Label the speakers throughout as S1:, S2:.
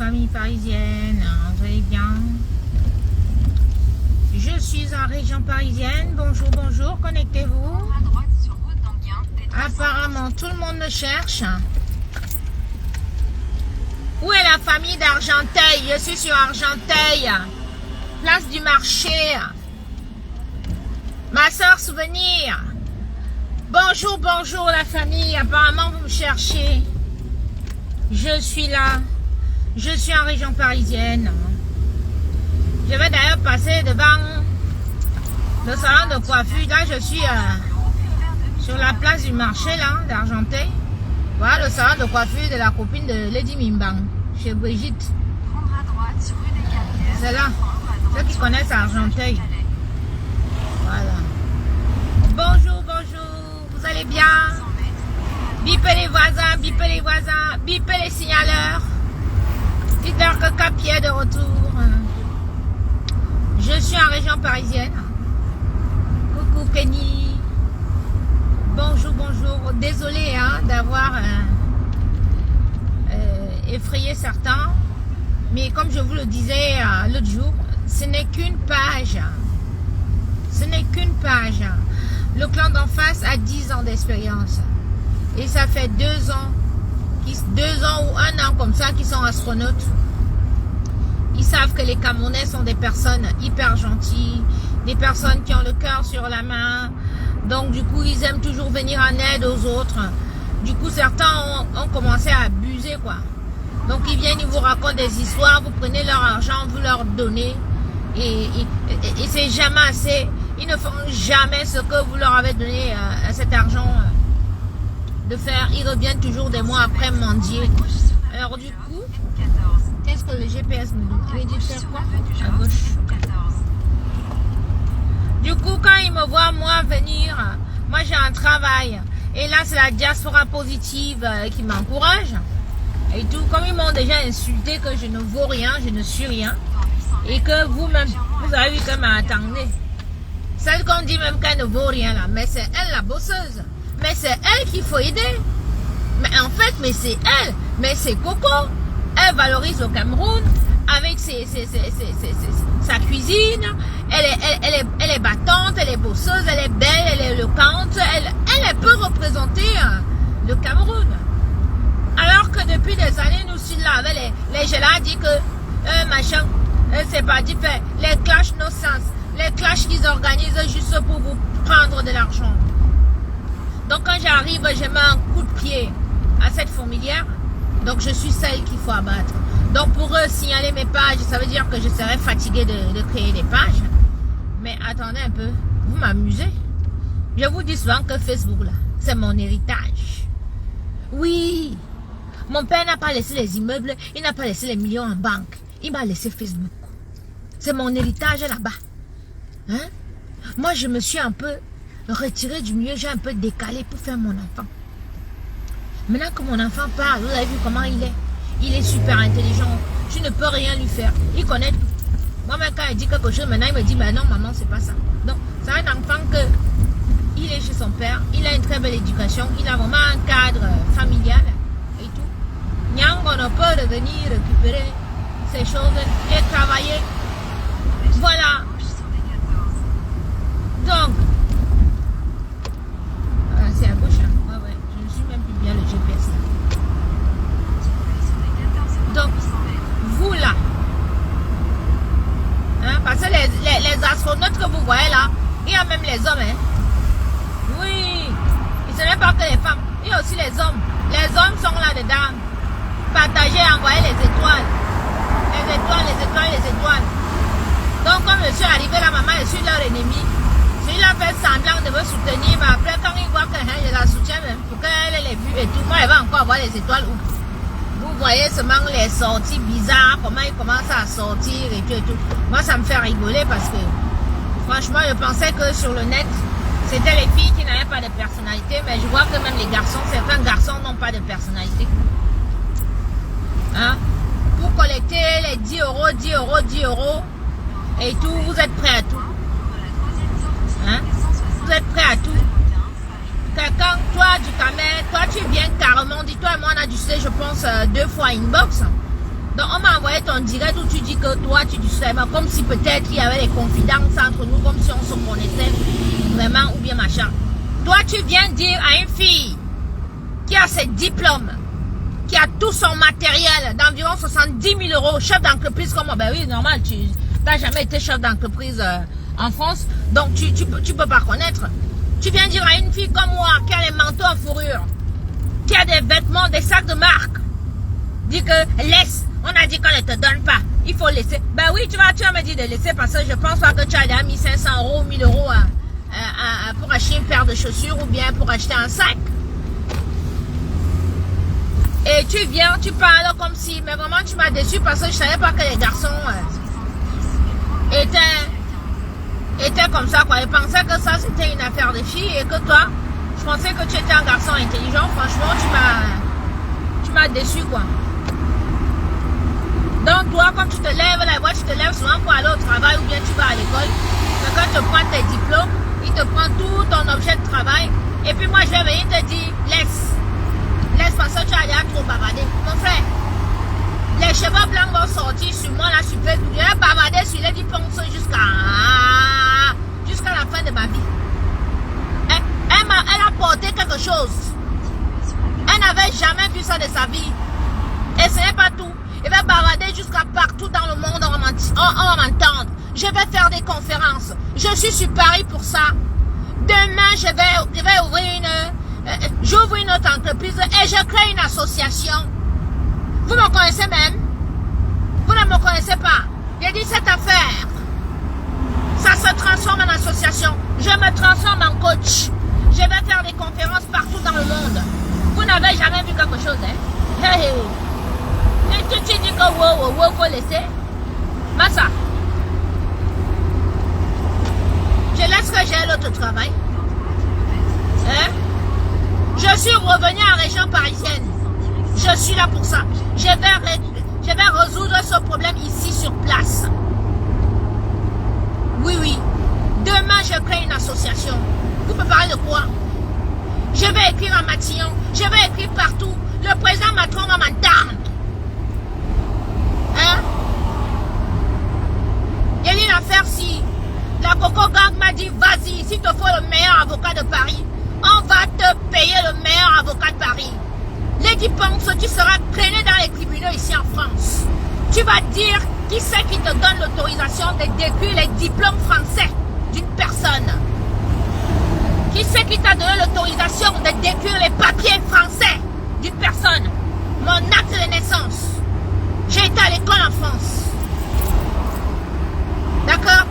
S1: famille parisienne, vous allez bien? Je suis en région parisienne. Bonjour, bonjour, connectez-vous. Apparemment, tout le monde me cherche. Où est la famille d'Argenteuil? Je suis sur Argenteuil, place du marché. Ma soeur souvenir. Bonjour, bonjour la famille. Apparemment, vous me cherchez. Je suis là. Je suis en région parisienne. Je vais d'ailleurs passer devant le salon de coiffure. Là, je suis sur la place du marché là d'Argenteuil. Voilà le salon de coiffure de la copine de Lady Mimbang, chez Brigitte. C'est là. Ceux qui connaissent Argenteuil. Voilà. Bonjour, bonjour. Vous allez bien? Bipez les voisins, bipez les voisins, bipez les signaleurs. Dites-leur que Capi est de retour. Je suis en région parisienne. Coucou Kenny. Bonjour, bonjour. Désolé d'avoir effrayé certains. Mais comme je vous le disais l'autre jour, ce n'est qu'une page. Ce n'est qu'une page. Le clan d'en face a 10 ans d'expérience. Et ça fait 2 ans, 2 ans ou 1 an comme ça qu'ils sont astronautes. Ils savent que les Camerounais sont des personnes hyper gentilles, des personnes qui ont le cœur sur la main. Donc du coup, ils aiment toujours venir en aide aux autres. Du coup, certains ont commencé à abuser, quoi. Donc ils viennent, ils vous racontent des histoires, vous prenez leur argent, vous leur donnez. Et c'est jamais assez. Ils ne font jamais ce que vous leur avez donné cet argent de faire. Ils reviennent toujours des mois après mendier. Alors du coup, qu'est-ce que le GPS me dit? Il dit de faire quoi? À gauche. Du coup, quand ils me voient moi venir, moi j'ai un travail. Et là, c'est la diaspora positive qui m'encourage. Et tout, comme ils m'ont déjà insulté que je ne vaux rien, je ne suis rien. Et que vous-même, vous avez vu qu'elle m'a attendue. Celle qu'on dit même qu'elle ne vaut rien là. Mais c'est elle la bosseuse. Mais c'est elle qu'il faut aider. Mais en fait, mais c'est elle. Mais c'est Coco. Elle valorise le Cameroun avec sa cuisine. Elle est battante, elle est bosseuse, elle est belle, elle est éloquente. Elle peut représenter le Cameroun. Alors que depuis des années, nous sommes là avec les gelats dit que machin, c'est pas dit faire les clashs no sens. Les clashs qu'ils organisent juste pour vous prendre de l'argent. Donc quand j'arrive, je mets un coup de pied à cette fourmilière. Donc je suis celle qu'il faut abattre. Donc pour eux, signaler mes pages, ça veut dire que je serais fatiguée de créer des pages. Mais attendez un peu, vous m'amusez. Je vous dis souvent que Facebook là, c'est mon héritage. Oui, mon père n'a pas laissé les immeubles, il n'a pas laissé les millions en banque. Il m'a laissé Facebook. C'est mon héritage là-bas. Hein? Moi, je me suis un peu retirée du milieu, j'ai un peu décalé pour faire mon enfant. Maintenant que mon enfant parle, vous avez vu comment il est? Il est super intelligent. Tu ne peux rien lui faire. Il connaît tout. Moi-même, quand il dit quelque chose, maintenant, il me dit, ben non, maman, c'est pas ça. Donc, c'est un enfant que il est chez son père, il a une très belle éducation, il a vraiment un cadre familial et tout. Nyang, on peut revenir récupérer ces choses et travailler. Voilà. Donc, c'est à gauche, hein? Ouais, ouais, je ne suis même plus bien le GPS là. Donc, vous là, hein, parce que les astronautes que vous voyez là, il y a même les hommes, hein. Oui, ce n'est pas que les femmes, il y a aussi les hommes. Les hommes sont là-dedans. Partagez, envoyez les étoiles. Les étoiles, les étoiles, les étoiles. Donc, comme je suis arrivé là, maman, je suis leur ennemi. Celui-là fait semblant de me soutenir, mais après, quand il voit que je la soutiens, même pour qu'elle ait les vues et tout, moi, elle va encore avoir les étoiles. Vous voyez seulement les sorties bizarres, comment il commence à sortir et tout et tout. Moi, ça me fait rigoler parce que, franchement, je pensais que sur le net, c'était les filles qui n'avaient pas de personnalité, mais je vois que même les garçons, certains garçons n'ont pas de personnalité. Hein? Pour collecter les 10 euros, 10 euros, 10 euros et tout, vous êtes prêts à tout. Hein? Vous êtes prêts à tout. Quelqu'un, toi du Camer, toi tu viens carrément, dis-toi, moi on a dû, je pense, 2 fois inbox. Donc, on m'a envoyé ton direct où tu dis que toi, tu sais, comme si peut-être il y avait des confidences entre nous, comme si on se connaissait vraiment ou bien machin. Toi, tu viens dire à une fille qui a ses diplômes, qui a tout son matériel d'environ 70 000 euros, chef d'entreprise comme moi, ben oui, normal, tu n'as jamais été chef d'entreprise en France, donc tu peux pas connaître. Tu viens dire à une fille comme moi, qui a les manteaux en fourrure, qui a des vêtements, des sacs de marque, dis que laisse, on a dit qu'on ne te donne pas, il faut laisser. Ben oui, tu vas me dire de laisser parce que je pense pas que tu as déjà mis 500 euros, 1000 euros pour acheter une paire de chaussures ou bien pour acheter un sac. Et tu viens, tu parles comme si, mais vraiment tu m'as déçu parce que je savais pas que les garçons étaient comme ça, quoi. Je pensais que ça c'était une affaire de filles et que toi, je pensais que tu étais un garçon intelligent. Franchement, tu m'as déçu, quoi. Donc toi, quand tu te lèves, la voix, tu te lèves souvent pour aller au travail ou bien tu vas à l'école. Mais quand tu prends tes diplômes, il te prend tout ton objet de travail. Et puis moi, je vais venir te dire, laisse parce que tu as déjà trop bavardé. Mon frère, les cheveux blancs vont sortir sur moi, là, sur Facebook. Je vais bavarder sur les 10 ponces jusqu'à la fin de ma vie. Elle a porté quelque chose. Elle n'avait jamais vu ça de sa vie. Et ce n'est pas tout. Je vais bavarder jusqu'à partout dans le monde, on va m'entendre. Je vais faire des conférences. Je suis sur Paris pour ça. Demain, je vais ouvrir j'ouvre une autre entreprise et je crée une association. Vous me connaissez même? Vous ne me connaissez pas? J'ai dit cette affaire. Ça se transforme en association. Je me transforme en coach. Je vais faire des conférences partout dans le monde. Vous n'avez jamais vu quelque chose, hein? Hey, hey. Et tu dis que wow, faut laisser. Massa. Je laisse que j'ai l'autre travail. Hein? Je suis revenu en région parisienne. Je suis là pour ça. Je vais résoudre ce problème ici sur place. Oui, oui. Demain, je crée une association. Vous pouvez parler de quoi? Je vais écrire à Matignon. Je vais écrire partout. Le président Macron va m'entendre. Hein? Il y a une affaire si la Coco Gang m'a dit, vas-y, s'il te faut le meilleur avocat de Paris, on va te payer le meilleur avocat de Paris. Lady Ponce, tu seras traîné dans les tribunaux ici en France. Tu vas dire qui c'est qui te donne l'autorisation de détruire les diplômes français d'une personne. Qui c'est qui t'a donné l'autorisation de détruire les papiers français d'une personne? Mon acte de naissance. J'ai été à l'école en France. D'accord?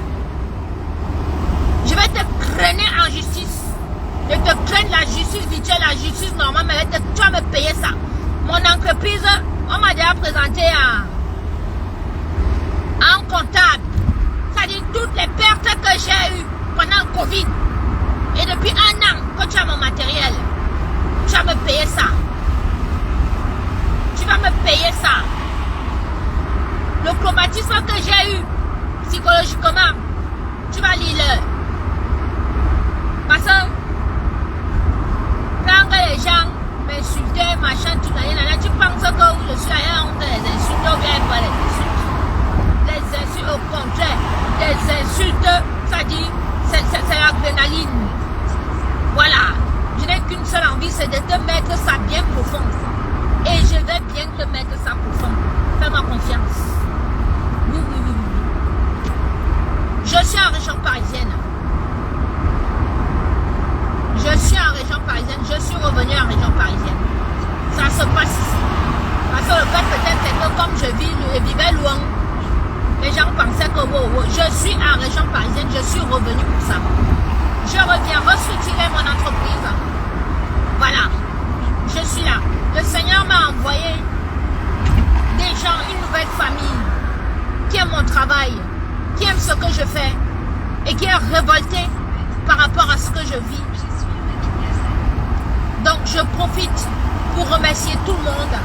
S1: Je vais te traîner en justice. Je te traîne la justice virtuelle, la justice normale, mais tu vas me payer ça. Mon entreprise, on m'a déjà présenté à un comptable. C'est-à-dire toutes les pertes que j'ai eues pendant le Covid. Et depuis 1 an que tu as mon matériel, tu vas me payer ça. Tu vas me payer ça. Le traumatisme que j'ai eu psychologiquement, tu vas lire le. Parce que quand les gens m'insultaient, machin, tout ça, tu penses que je suis allé honte les insultes ou bien pas les insultes. Les insultes au contraire. Les insultes, ça dit, c'est l'adrénaline. Voilà. Je n'ai qu'une seule envie, c'est de te mettre ça bien profond. Et je vais bien te mettre ça profond. Fais-moi confiance. Oui, oui, oui, oui. Je suis en région parisienne. Je suis en région parisienne. Je suis revenu en région parisienne. Ça se passe ici. Parce que le fait peut-être c'est que comme je vivais loin, les gens pensaient que je suis en région parisienne. Je suis revenu pour ça. Je reviens restructurer mon entreprise. Voilà. Je suis là. Le Seigneur m'a envoyé des gens, une nouvelle famille qui aime mon travail, qui aime ce que je fais et qui est révolté par rapport à ce que je vis. Donc je profite pour remercier tout le monde,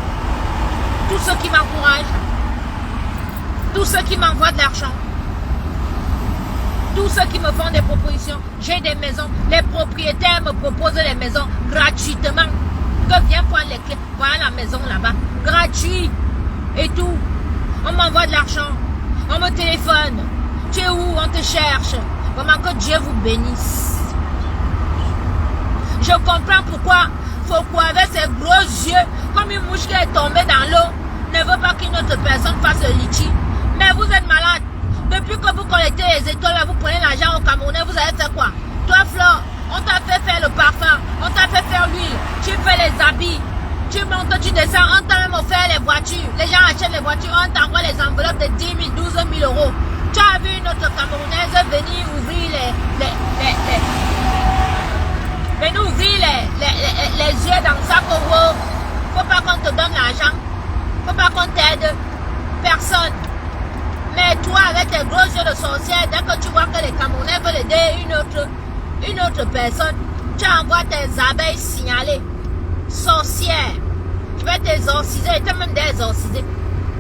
S1: tous ceux qui m'encouragent, tous ceux qui m'envoient de l'argent, tous ceux qui me font des propositions. J'ai des maisons, les propriétaires me proposent des maisons gratuitement. Que viens prendre les clés, voilà la maison là-bas, gratuit et tout. On m'envoie de l'argent. On me téléphone. Tu es où? On te cherche. Vraiment que Dieu vous bénisse. Je comprends pourquoi Foucault avec ses gros yeux, comme une mouche qui est tombée dans l'eau, ne veut pas qu'une autre personne fasse le litchi. Mais vous êtes malade. Depuis que vous collectez les étoiles, vous prenez l'argent au Camerounais, vous avez fait quoi? Toi, Flore, on t'a fait faire le parfum, on t'a fait faire l'huile, tu fais les habits, tu montes, tu descends, on t'a même offert les voitures. Les gens achètent les voitures, on t'envoie les enveloppes de 10 000, 12 000 euros. Tu as vu une autre Camerounaise venir ouvrir les yeux dans sa cour. Faut pas qu'on te donne l'argent. Faut pas qu'on t'aide. Personne. Mais toi, avec tes gros yeux de sorcière, dès que tu vois que les Camerounais veulent aider une autre personne, tu envoies tes abeilles signalées. Sorcière. Je vais t'exorciser. Tu es même d'exorciser.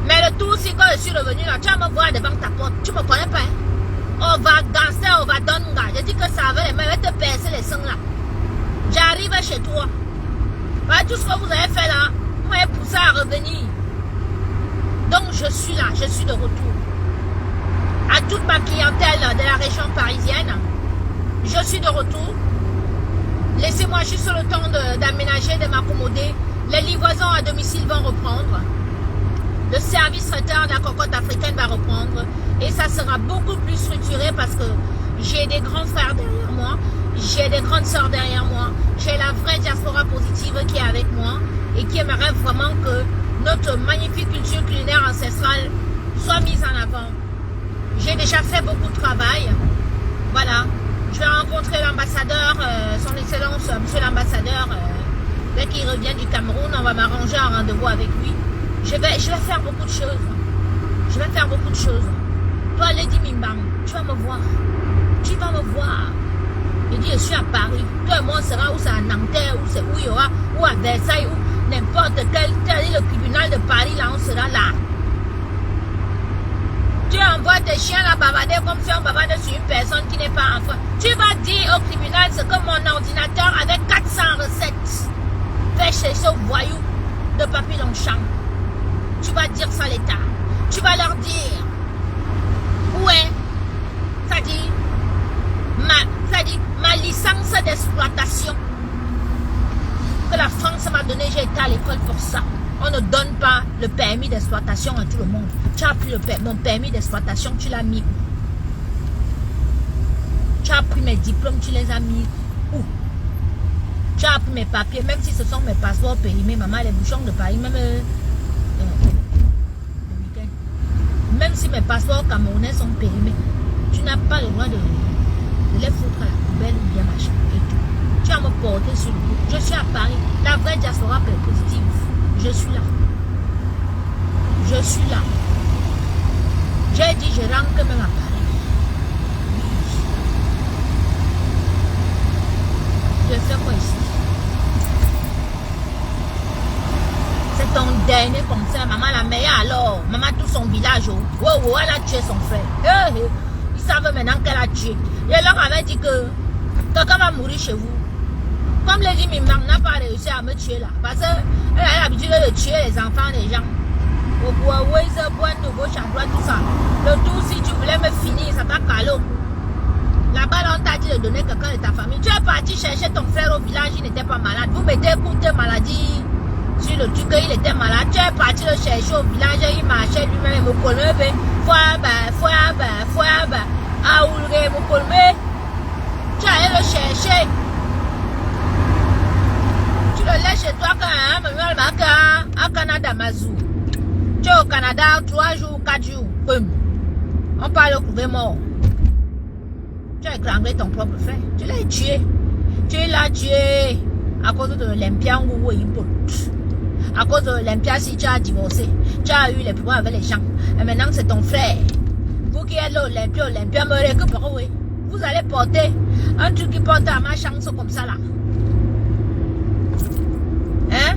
S1: Mais le tout, si quand je suis revenu là, tu vas me voir devant ta porte. Tu me connais pas, hein? On va danser, on va donner. Je dis que ça va les mains, je vais te percer les seins là. J'arrive chez toi. Voilà tout ce que vous avez fait là. Vous m'avez poussé à revenir. Donc je suis là, je suis de retour. À toute ma clientèle de la région parisienne, je suis de retour. Laissez-moi juste le temps d'aménager, de m'accommoder. Les livraisons à domicile vont reprendre. Le service traiteur de la cocotte africaine va reprendre. Et ça sera beaucoup plus structuré parce que j'ai des grands frères derrière moi. J'ai des grandes sœurs derrière moi. J'ai la vraie diaspora positive qui est avec moi et qui aimerait vraiment que notre magnifique culture culinaire ancestrale soit mise en avant. J'ai déjà fait beaucoup de travail. Voilà. Je vais rencontrer l'ambassadeur, son excellence, monsieur l'ambassadeur. Dès qu'il revient du Cameroun, on va m'arranger un rendez-vous avec lui. Je vais faire beaucoup de choses. Je vais faire beaucoup de choses. Toi, Lady Mimbang, tu vas me voir. Tu vas me voir. Il dit, je suis à Paris. Toi et moi, on sera où c'est à Nanterre, où c'est où il y aura, ou à Versailles, ou n'importe quel, le tribunal de Paris, là, on sera là. Tu envoies tes chiens là bavader comme si on bavardait sur une personne qui n'est pas enfant. Tu vas dire au tribunal ce que mon ordinateur avec 400 recettes fait chez ce voyou de Papy Longchamp. Tu vas dire ça à l'État. Tu vas leur dire, ouais, ça dit ma licence d'exploitation que la France m'a donnée, j'ai été à l'école pour ça. On ne donne pas le permis d'exploitation à tout le monde. Tu as pris mon permis d'exploitation, tu l'as mis où? Tu as pris mes diplômes, tu les as mis où? Tu as pris mes papiers, même si ce sont mes passeports périmés, maman, les bouchons de Paris, même si mes passeports camerounais sont périmés, tu n'as pas le droit de les foutre à la poubelle ou bien machin et tout. Tu vas me porter sur le dos. Je suis à Paris. La vraie diaspora positive. Je suis là. Je suis là. J'ai dit, je rentre même à Paris. Je fais quoi ici? C'est ton dernier concert. Maman la meilleure alors. Maman tout son village. Oh, elle a tué son frère. Ils savent maintenant qu'elle a tué. Et leur avait dit que quelqu'un va mourir chez vous. Comme Lady Mimbang n'a pas réussi à me tuer là. Parce qu'elle a l'habitude de tuer les enfants des gens. Au bois, tout ça. Le tout, si tu voulais me finir, ça t'a calé. Là-bas, on t'a dit de donner quelqu'un de ta famille. Tu es parti chercher ton frère au village, il n'était pas malade. Vous mettez écouté maladie sur le truc, il était malade. Tu es parti le chercher au village, il marchait lui-même, il me colmait. Tu allais le chercher. Tu le laisses chez toi quand à Canada, Mazou. Tu es au Canada 3 jours, 4 jours. Boum. On parle au couvert mort. Tu as étranglé ton propre frère. Tu l'as tué. Tu l'as tué à cause de l'Olympia ou à cause de l'Olympia, si tu as divorcé, tu as eu les problèmes avec les gens. Et maintenant, c'est ton frère. Vous qui êtes l'Olympia me récupère, oui. Vous allez porter un truc qui porte à ma chance comme ça là. Hein?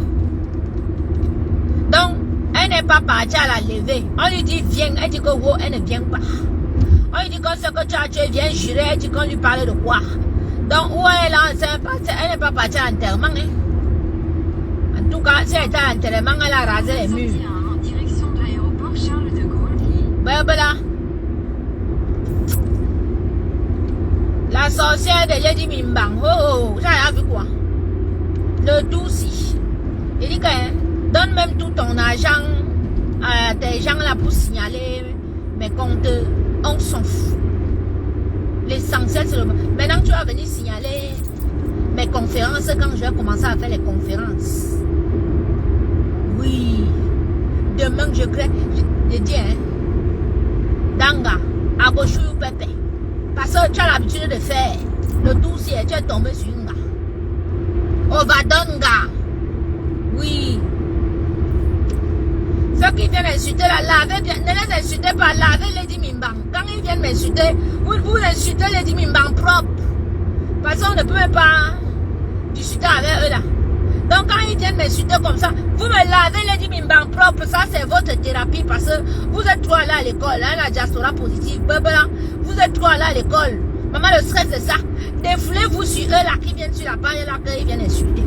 S1: Donc, elle n'est pas partie à la lever. On lui dit viens, elle dit que oh, elle ne vient pas. On lui dit que ce que tu as tué, viens jurer, elle dit qu'on lui parlait de quoi. Donc, où elle est là, elle n'est pas partie à l'enterrement. Hein? En tout cas, si elle était à l'enterrement, elle a rasé les murs.
S2: En direction de l'aéroport Charles de Gaulle.
S1: Barbara. La sorcière de Lady Mimbang. Oh, ça a vu quoi? Le douci. Il dit que donne même tout ton argent à tes gens là pour signaler mes comptes. On s'en fout. L'essentiel c'est le... Maintenant tu vas venir signaler mes conférences quand je vais commencer à faire les conférences. Oui. Demain je crée. Je dis hein. Danga. Agoshu Pepe. Parce que tu as l'habitude de faire le dossier, tu es tombé sur une gars. Ovadonga. Oui. Ceux qui viennent insulter la lavez bien. Ne les insultez pas, lavez Lady Mimbang. Quand ils viennent m'insulter, vous insultez Lady Mimbang propre. Parce qu'on ne peut même pas discuter avec eux là. Donc quand ils viennent m'insulter comme ça, vous me lavez Lady Mimbang propre. Ça c'est votre thérapie parce que vous êtes trop allés à l'école. Hein, la diaspora positive. Vous êtes trop allés à l'école. Maman, le stress c'est ça. Défoulez-vous sur eux là qui viennent sur la page là qu'ils viennent insulter.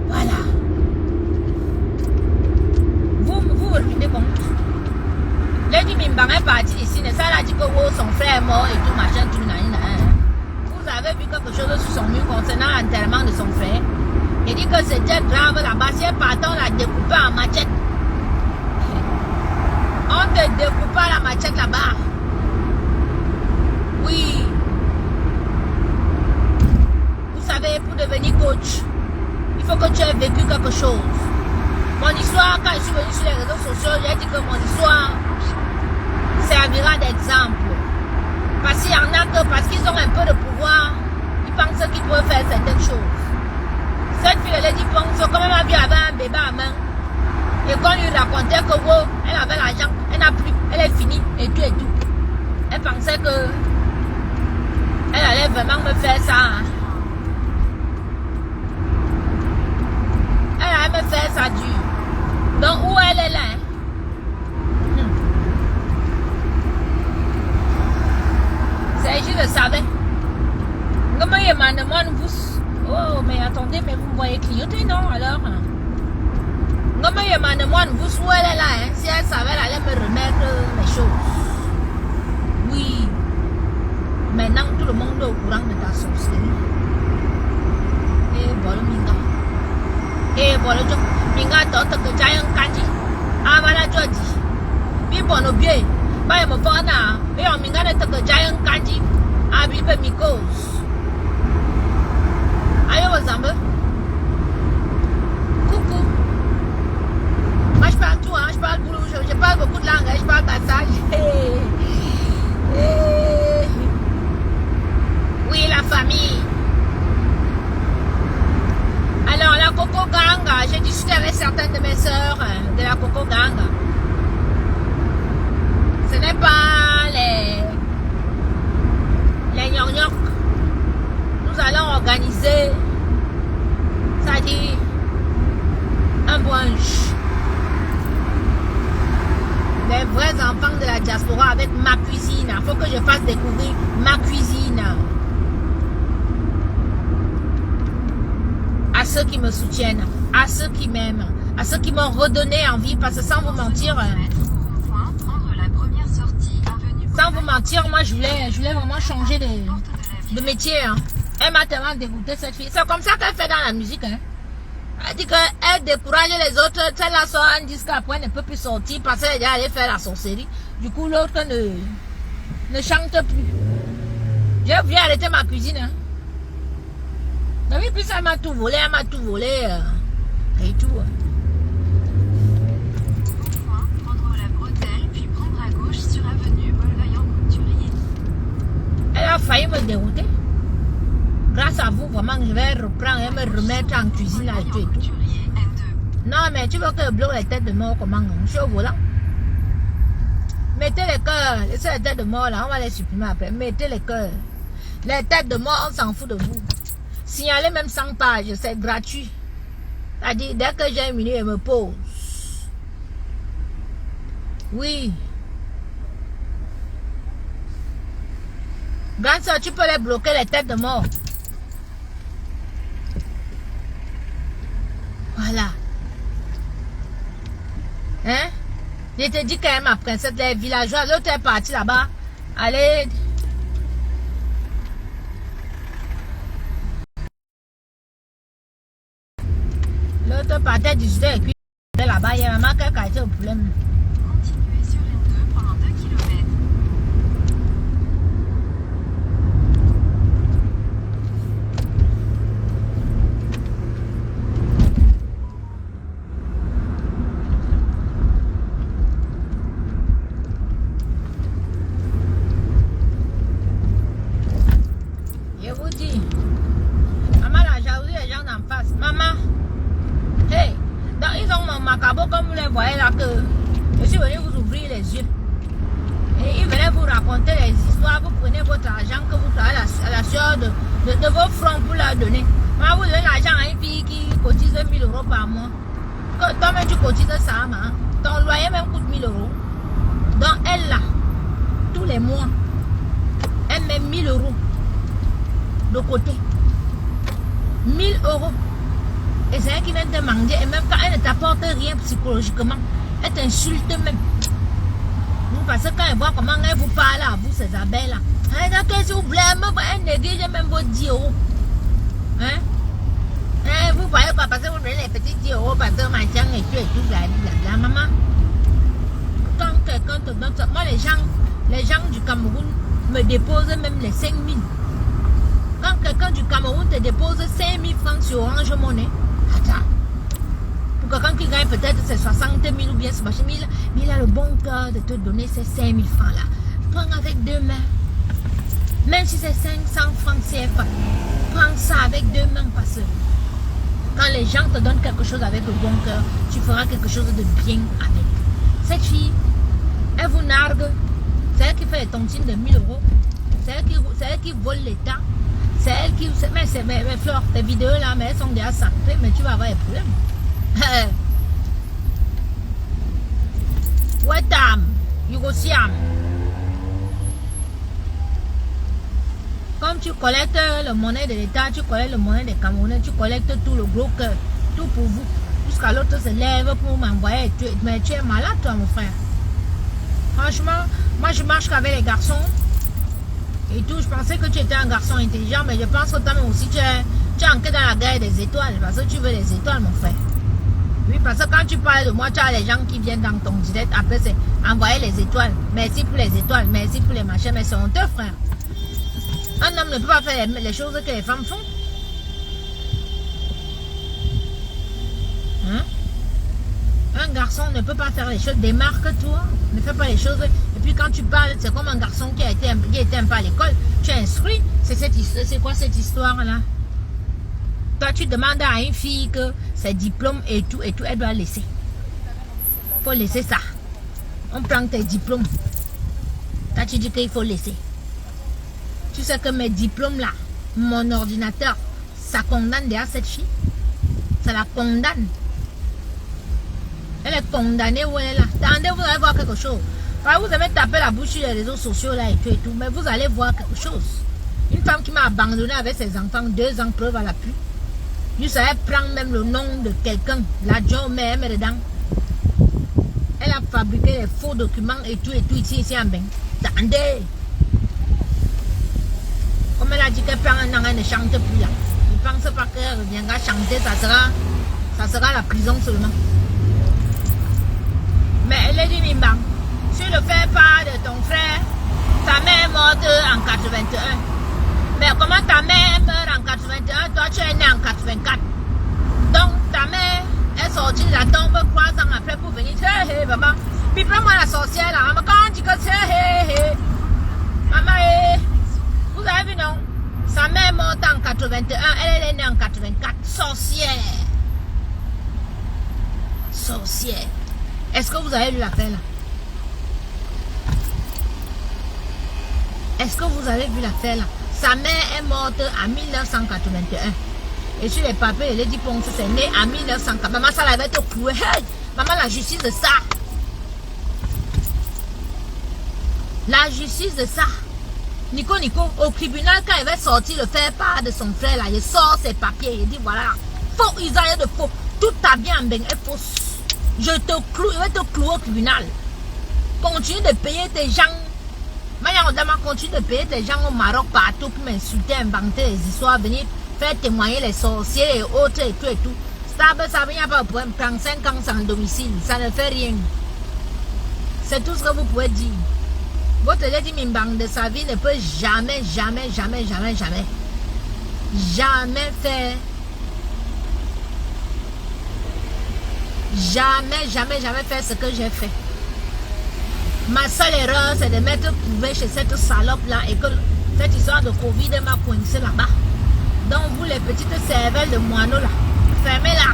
S1: Voilà. Vous vous rendez compte? Lady Mimbang est partie d'ici. Ça elle a dit que son frère est mort et tout machin, tout nanana. Vous avez vu quelque chose sur son mur concernant l'enterrement de son frère. Il dit que c'était grave là-bas. Si elle partait, on l'a découpé en machette. On te découpe pas la machette là-bas. Oui. Vous savez, pour devenir coach, il faut que tu aies vécu quelque chose. Mon histoire, quand je suis venue sur les réseaux sociaux, j'ai dit que mon histoire servira d'exemple. Parce qu'il y en a que, parce qu'ils ont un peu de pouvoir, ils pensent qu'ils peuvent faire certaines choses. Cette fille, elle dit, pense, quand même, elle avait un bébé à main. Et quand on lui racontait que, wow, elle avait l'argent, elle n'a plus, elle est finie, et tout et tout. Elle pensait que, elle allait vraiment me faire ça. Hein. Elle allait me faire ça dur. Donc, où elle est là? Hein? C'est juste de savoir. Comment il m'a demandé vous. Oh, mais attendez, mais vous me voyez clignoter, non? Alors. Comment il m'a demandé vous où elle est là? Hein? Si elle savait, elle allait me remettre mes choses. Oui. Maintenant, tout le monde est au courant de ta sorcellerie. Et voilà, Minga. Et voilà, Minga, t'as que j'ai un kanji. Ah, voilà, tu dis. Puis bon, au bien. Bah, il me fait un. Et on Minga, t'as que j'ai un kanji. Ah, puis, ben, Mikos. Aïe, vous en coucou. Moi, je parle tout, hein. Je parle boulot. Je parle beaucoup de langue. Hein. Je parle passage. Oui, la famille. Alors, la Coco Gang, j'ai discuté avec certaines de mes sœurs de la Coco Gang. Ce n'est pas les gnocgnocks. Nous allons organiser, c'est-à-dire un brunch. Les vrais enfants de la diaspora avec ma cuisine. Il faut que je fasse découvrir ma cuisine. À ceux qui me soutiennent, à ceux qui m'aiment, à ceux qui m'ont redonné envie, parce que sans vous mentir, moi je voulais vraiment changer de métier. Hein. Elle m'a tellement dégoûté cette fille. C'est comme ça qu'elle fait dans la musique. Hein. Elle dit qu'elle décourage les autres. Celle-là sort un disque après, elle ne peut plus sortir parce qu'elle est allée faire la sorcellerie. Du coup, l'autre ne chante plus. J'ai voulu arrêter ma cuisine. Hein. Oui, puis elle m'a tout volé, et tout.
S2: Prendre la bretelle, puis prendre à gauche sur avenue Paul-Vaillant Couturier.
S1: Elle a failli me dérouter. Grâce à vous, vraiment, je vais reprendre et me remettre en cuisine là, et tout. Non, mais tu veux que je bloque les têtes de mort comment? Je suis au volant. Mettez les cœurs, laissez les têtes de mort là, on va les supprimer après. Mettez les cœurs. Les têtes de mort, on s'en fout de vous. Signalez même 100 pages, c'est gratuit. C'est-à-dire, dès que j'ai une minute, je me pose. Oui. Grande soeur, tu peux les bloquer les têtes de mort. Voilà. Hein? Je te dis quand même, ma princesse, les villageois, l'autre est parti là-bas. Allez. L'autre partait du sud et puis là-bas, il y a maman qui a été au problème.
S2: Continuez sur N2 pendant 2 km.
S1: Je vous dis, maman la jalousie, les gens en face. Maman, hey, donc ils ont mon macabo comme vous les voyez là que je suis venu vous ouvrir les yeux. Et ils venaient vous raconter les histoires, vous prenez votre argent que vous travaillez à la sueur de vos fronts pour leur donner. Maman, vous donnez l'argent à une fille qui cotise 1000 euros par mois. Toi-même tu cotises ça, maman. Ton loyer même coûte 1000 euros. Donc elle là, tous les mois, elle met 1000 euros de côté. 1000 euros. Et c'est elle qui vient te manger. Et même quand elle ne t'apporte rien psychologiquement, elle t'insulte même. Parce que quand elle voit comment elle vous parle à vous, ces abeilles là, qu'est-ce que vous voulez, elle néglige même vos 10 euros. Hein? Vous voyez quoi, parce que vous donnez les petits 10 euros, parce que machin et tout, blablabla, maman. Quand quelqu'un te donne ça, moi les gens du Cameroun me déposent même les 5000. Quand quelqu'un du Cameroun te dépose 5000 francs sur Orange Money, attends. Pour quelqu'un qui gagne peut-être c'est 60 000 ou bien 60 000, mais il a le bon cœur de te donner ces 5000 francs là. Prends avec deux mains. Même si c'est 500 francs CFA, prends ça avec deux mains parce que quand les gens te donnent quelque chose avec le bon cœur, tu feras quelque chose de bien avec. Cette fille, elle vous nargue. C'est elle qui fait les tontines de 1000 euros. C'est elle qui vole l'État. C'est elle qui... Mais Flore, tes vidéos là, mais elles sont déjà sacrées, mais tu vas avoir des problèmes. Wetam, Yugosiam. Comme tu collectes le monnaie de l'État, tu collectes le monnaie des Camerounais, tu collectes tout le gros cœur, tout pour vous. Jusqu'à l'autre se lève pour m'envoyer. Mais tu es malade, toi, mon frère. Franchement, moi je marche qu'avec les garçons. Et tout, je pensais que tu étais un garçon intelligent, mais je pense que toi aussi tu es ancré dans la guerre des étoiles, parce que tu veux les étoiles, mon frère. Oui, parce que quand tu parles de moi, tu as les gens qui viennent dans ton direct, après c'est envoyer les étoiles. Merci pour les étoiles, merci pour les machins, mais c'est honteux, frère. Un homme ne peut pas faire les choses que les femmes font. Hein? Un garçon ne peut pas faire les choses, démarque-toi, ne fais pas les choses. Et puis quand tu parles, c'est comme un garçon qui était un peu à l'école, tu es instruit. C'est quoi cette histoire-là? Toi, tu demandes à une fille que ses diplômes et tout, elle doit laisser. Il faut laisser ça. On prend tes diplômes. Toi, tu dis qu'il faut laisser. Tu sais que mes diplômes là, mon ordinateur, ça condamne déjà cette fille. Ça la condamne. Elle est condamnée où elle est là. Attendez, vous allez voir quelque chose. Vous avez tapé la bouche sur les réseaux sociaux là et tout, mais vous allez voir quelque chose. Une femme qui m'a abandonné avec ses enfants, 2 ans, preuve à l'appui. Je savais prendre même le nom de quelqu'un, l'adjoint même dedans. Elle a fabriqué les faux documents et tout ici en bain. Attendez. Comme elle a dit qu'elle prend un an, elle ne chante plus là. Je ne pense pas qu'elle reviendra chanter, ça sera la prison seulement. Mais elle est dit, Mimba, tu ne fais pas de ton frère, ta mère est morte en 81. Mais comment ta mère meurt en 81, toi tu es né en 84. Donc ta mère est sortie de la tombe 3 ans après pour venir. Hé maman. Puis prends-moi la sorcière là. Quand on dit que c'est hé. Maman, vous avez vu non? Sa mère est morte en 81, elle est née en 84. Sorcière. Sorcière. Est-ce que vous avez lu l'affaire là? Est-ce que vous avez vu l'affaire là? Sa mère est morte en 1981. Et sur les papiers, elle dit bon, c'est né en 1980. Maman, ça l'avait été cloué. Hey, maman, la justice de ça. La justice de ça. Nico, au tribunal, quand il va sortir le faire part de son frère là, il sort ses papiers. Il dit voilà, faux usage de faux. Tout ta bien en bain est fausse. Je te cloue, il va te clouer au tribunal. Continue de payer tes gens. Maintenant, on continue de payer tes gens au Maroc partout pour m'insulter, inventer des histoires, venir faire témoigner les sorciers et autres et tout et tout. Ça, il n'y a pas de problème. 35 ans sans domicile, ça ne fait rien. C'est tout ce que vous pouvez dire. Votre Lady Mimbang de sa vie ne peut jamais faire. Jamais faire ce que j'ai fait. Ma seule erreur, c'est de m'être trouvé chez cette salope-là et que cette histoire de Covid m'a coincé là-bas. Donc, vous, les petites cervelles de moineaux, là, fermez-la.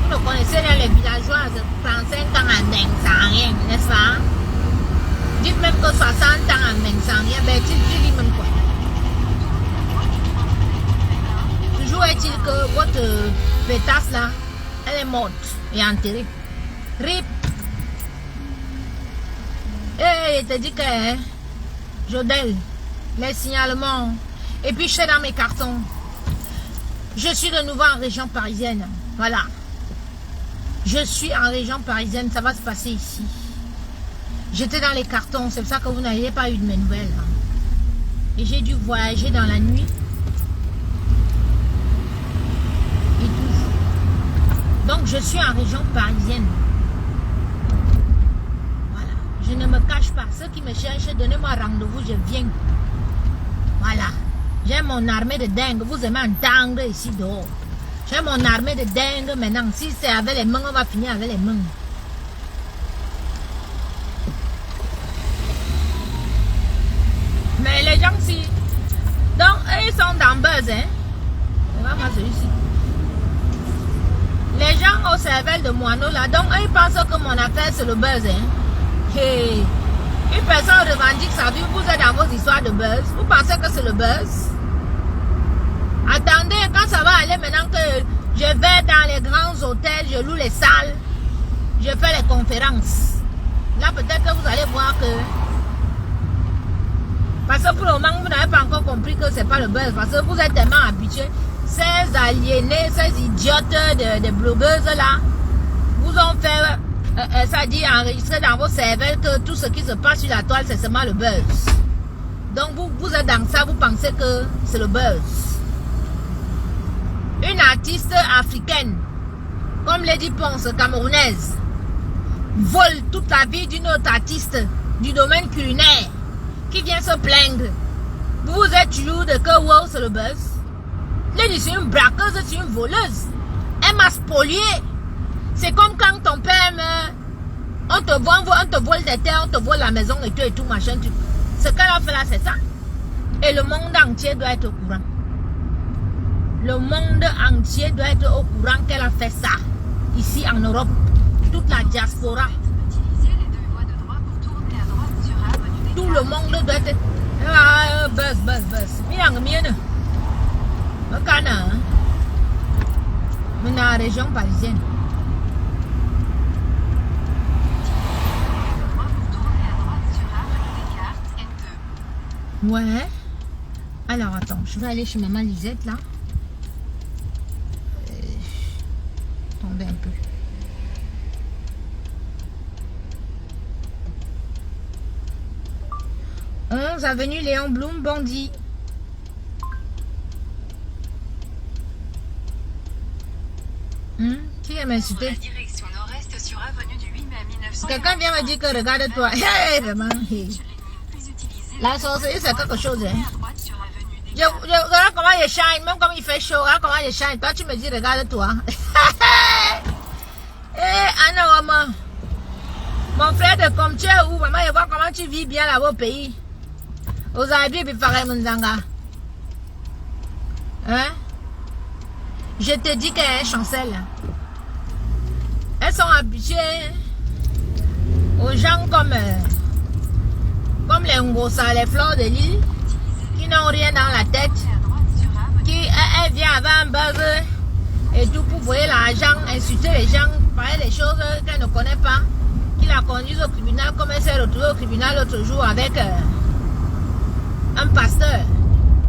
S1: Vous ne connaissez rien, les villageois de 35 ans en Meng sans rien, n'est-ce pas? Dites même que 60 ans en Meng sans rien, ben, tu dis même quoi? Toujours est-il que votre pétasse, là, elle est morte et enterrée. RIP. Et il te dit que, hein, Jodel, les signalements. Et puis, je suis dans mes cartons. Je suis de nouveau en région parisienne. Voilà. Je suis en région parisienne. Ça va se passer ici. J'étais dans les cartons. C'est pour ça que vous n'avez pas eu de mes nouvelles. Et j'ai dû voyager dans la nuit. Et tout. Donc, je suis en région parisienne. Je ne me cache pas. Ceux qui me cherchent, donnez-moi rendez-vous, je viens. Voilà. J'ai mon armée de dingue. Vous aimez entendre ici dehors. J'ai mon armée de dingue maintenant. Si c'est avec les mains, on va finir avec les mains. Mais les gens, si. Donc, eux, ils sont dans buzz, hein. On va voir celui-ci. Les gens au cervelle de moineau, là. Donc, eux, ils pensent que mon affaire, c'est le buzz, hein. Hey, une personne revendique sa vie, vous êtes dans vos histoires de buzz, vous pensez que c'est le buzz? Attendez, quand ça va aller maintenant que je vais dans les grands hôtels, je loue les salles, je fais les conférences. Là peut-être que vous allez voir que... Parce que pour le moment, vous n'avez pas encore compris que c'est pas le buzz, parce que vous êtes tellement habitués. Ces aliénés, ces idiotes de blogueuses là, vous ont fait... ça dit enregistrer dans vos cervelles que tout ce qui se passe sur la toile, c'est seulement le buzz. Donc vous êtes dans ça, vous pensez que c'est le buzz. Une artiste africaine, comme Lady Ponce, camerounaise, vole toute la vie d'une autre artiste du domaine culinaire qui vient se plaindre. Vous êtes toujours de que wow, c'est le buzz. Lady, c'est une braqueuse, c'est une voleuse. Elle m'a spolié. C'est comme quand ton père meurt, on te vole des terres, on te vole la maison et tout machin. Ce qu'elle a fait là, c'est ça. Et le monde entier doit être au courant. Le monde entier doit être au courant qu'elle a fait ça. Ici en Europe, toute la diaspora. Tout le monde doit être... Ah, buzz. Dans la région parisienne. Ouais. Alors, attends, je vais aller chez maman Lisette, là. Attendez un peu. Avenue Léon Blum, Bondy. Qui est m'insulté?
S2: La direction nord-est sur avenue du 8 mai 1900.
S1: Quelqu'un vient me dire que regarde-toi. Hey, vraiment. La sorcellerie, c'est quelque chose, hein. Regarde comment il shine, même quand il fait chaud, regarde comment il shine. Toi, tu me dis, regarde-toi. Anna, maman. Mon frère de comme tu es où, maman, je vois comment tu vis bien là-bas au pays. Aux habits, puis pareil, mon zanga. Hein? Je te dis qu'elles chancellent. Elles sont habituées aux gens comme les Ngosa, les fleurs de l'île, qui n'ont rien dans la tête, qui elle vient avec un buzz et tout pour voyer l'argent, insulter les gens, parler des choses qu'elle ne connaît pas, qui la conduisent au tribunal comme elle s'est retrouvée au tribunal l'autre jour avec un pasteur.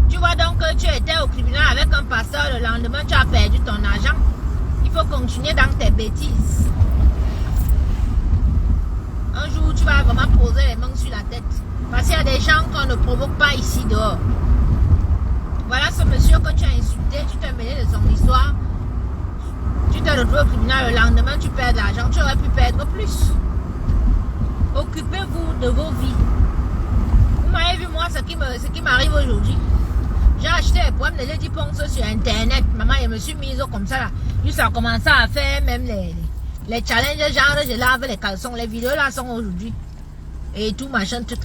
S1: Tu vois donc que tu étais au tribunal avec un pasteur, le lendemain tu as perdu ton argent. Il faut continuer dans tes bêtises. un jour, tu vas vraiment poser les mains sur la tête. Parce qu'il y a des gens qu'on ne provoque pas ici dehors. Voilà ce monsieur que tu as insulté, tu t'es mêlé de son histoire. Tu te retrouves au tribunal, le lendemain tu perds de l'argent, tu aurais pu perdre plus. Occupez-vous de vos vies. Vous m'avez vu moi ce qui m'arrive aujourd'hui. J'ai acheté les poèmes de Lady Ponce sur internet. Maman, je me suis mise comme ça là. Juste à commencer à faire même les challenges genre je lave les caleçons. Les vidéos là sont aujourd'hui. Et tout machin truc.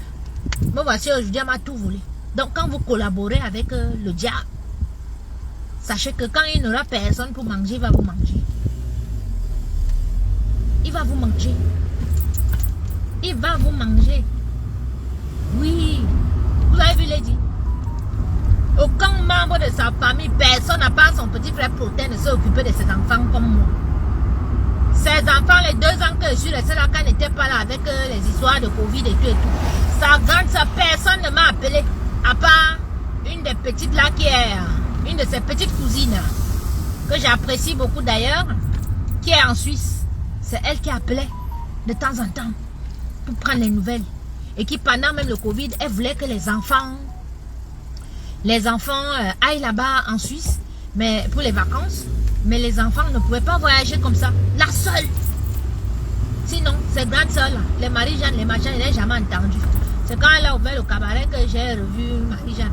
S1: Me voici aujourd'hui, elle m'a tout volé. Donc quand vous collaborez avec le diable, sachez que quand il n'aura personne pour manger, il va vous manger. Il va vous manger. Il va vous manger. Oui. Vous avez vu Lady? Aucun membre de sa famille, personne à part son petit frère Protet ne s'est occupé de ses enfants comme moi. Ses enfants, les 2 ans que je suis restée là, quand n'était pas là avec les histoires de Covid et tout et tout. Sa grande sœur, personne ne m'a appelé. À part une des petites là qui est une de ses petites cousines que j'apprécie beaucoup d'ailleurs, qui est en Suisse. C'est elle qui appelait de temps en temps pour prendre les nouvelles. Et qui pendant même le Covid, elle voulait que les enfants aillent là-bas en Suisse, mais pour les vacances. Mais les enfants ne pouvaient pas voyager comme ça. La seule. Sinon, ces grandes sœurs là, les Marie-Jeanne, les machins, je n'ai jamais entendu. C'est quand elle a ouvert le cabaret que j'ai revu Marie-Jeanne.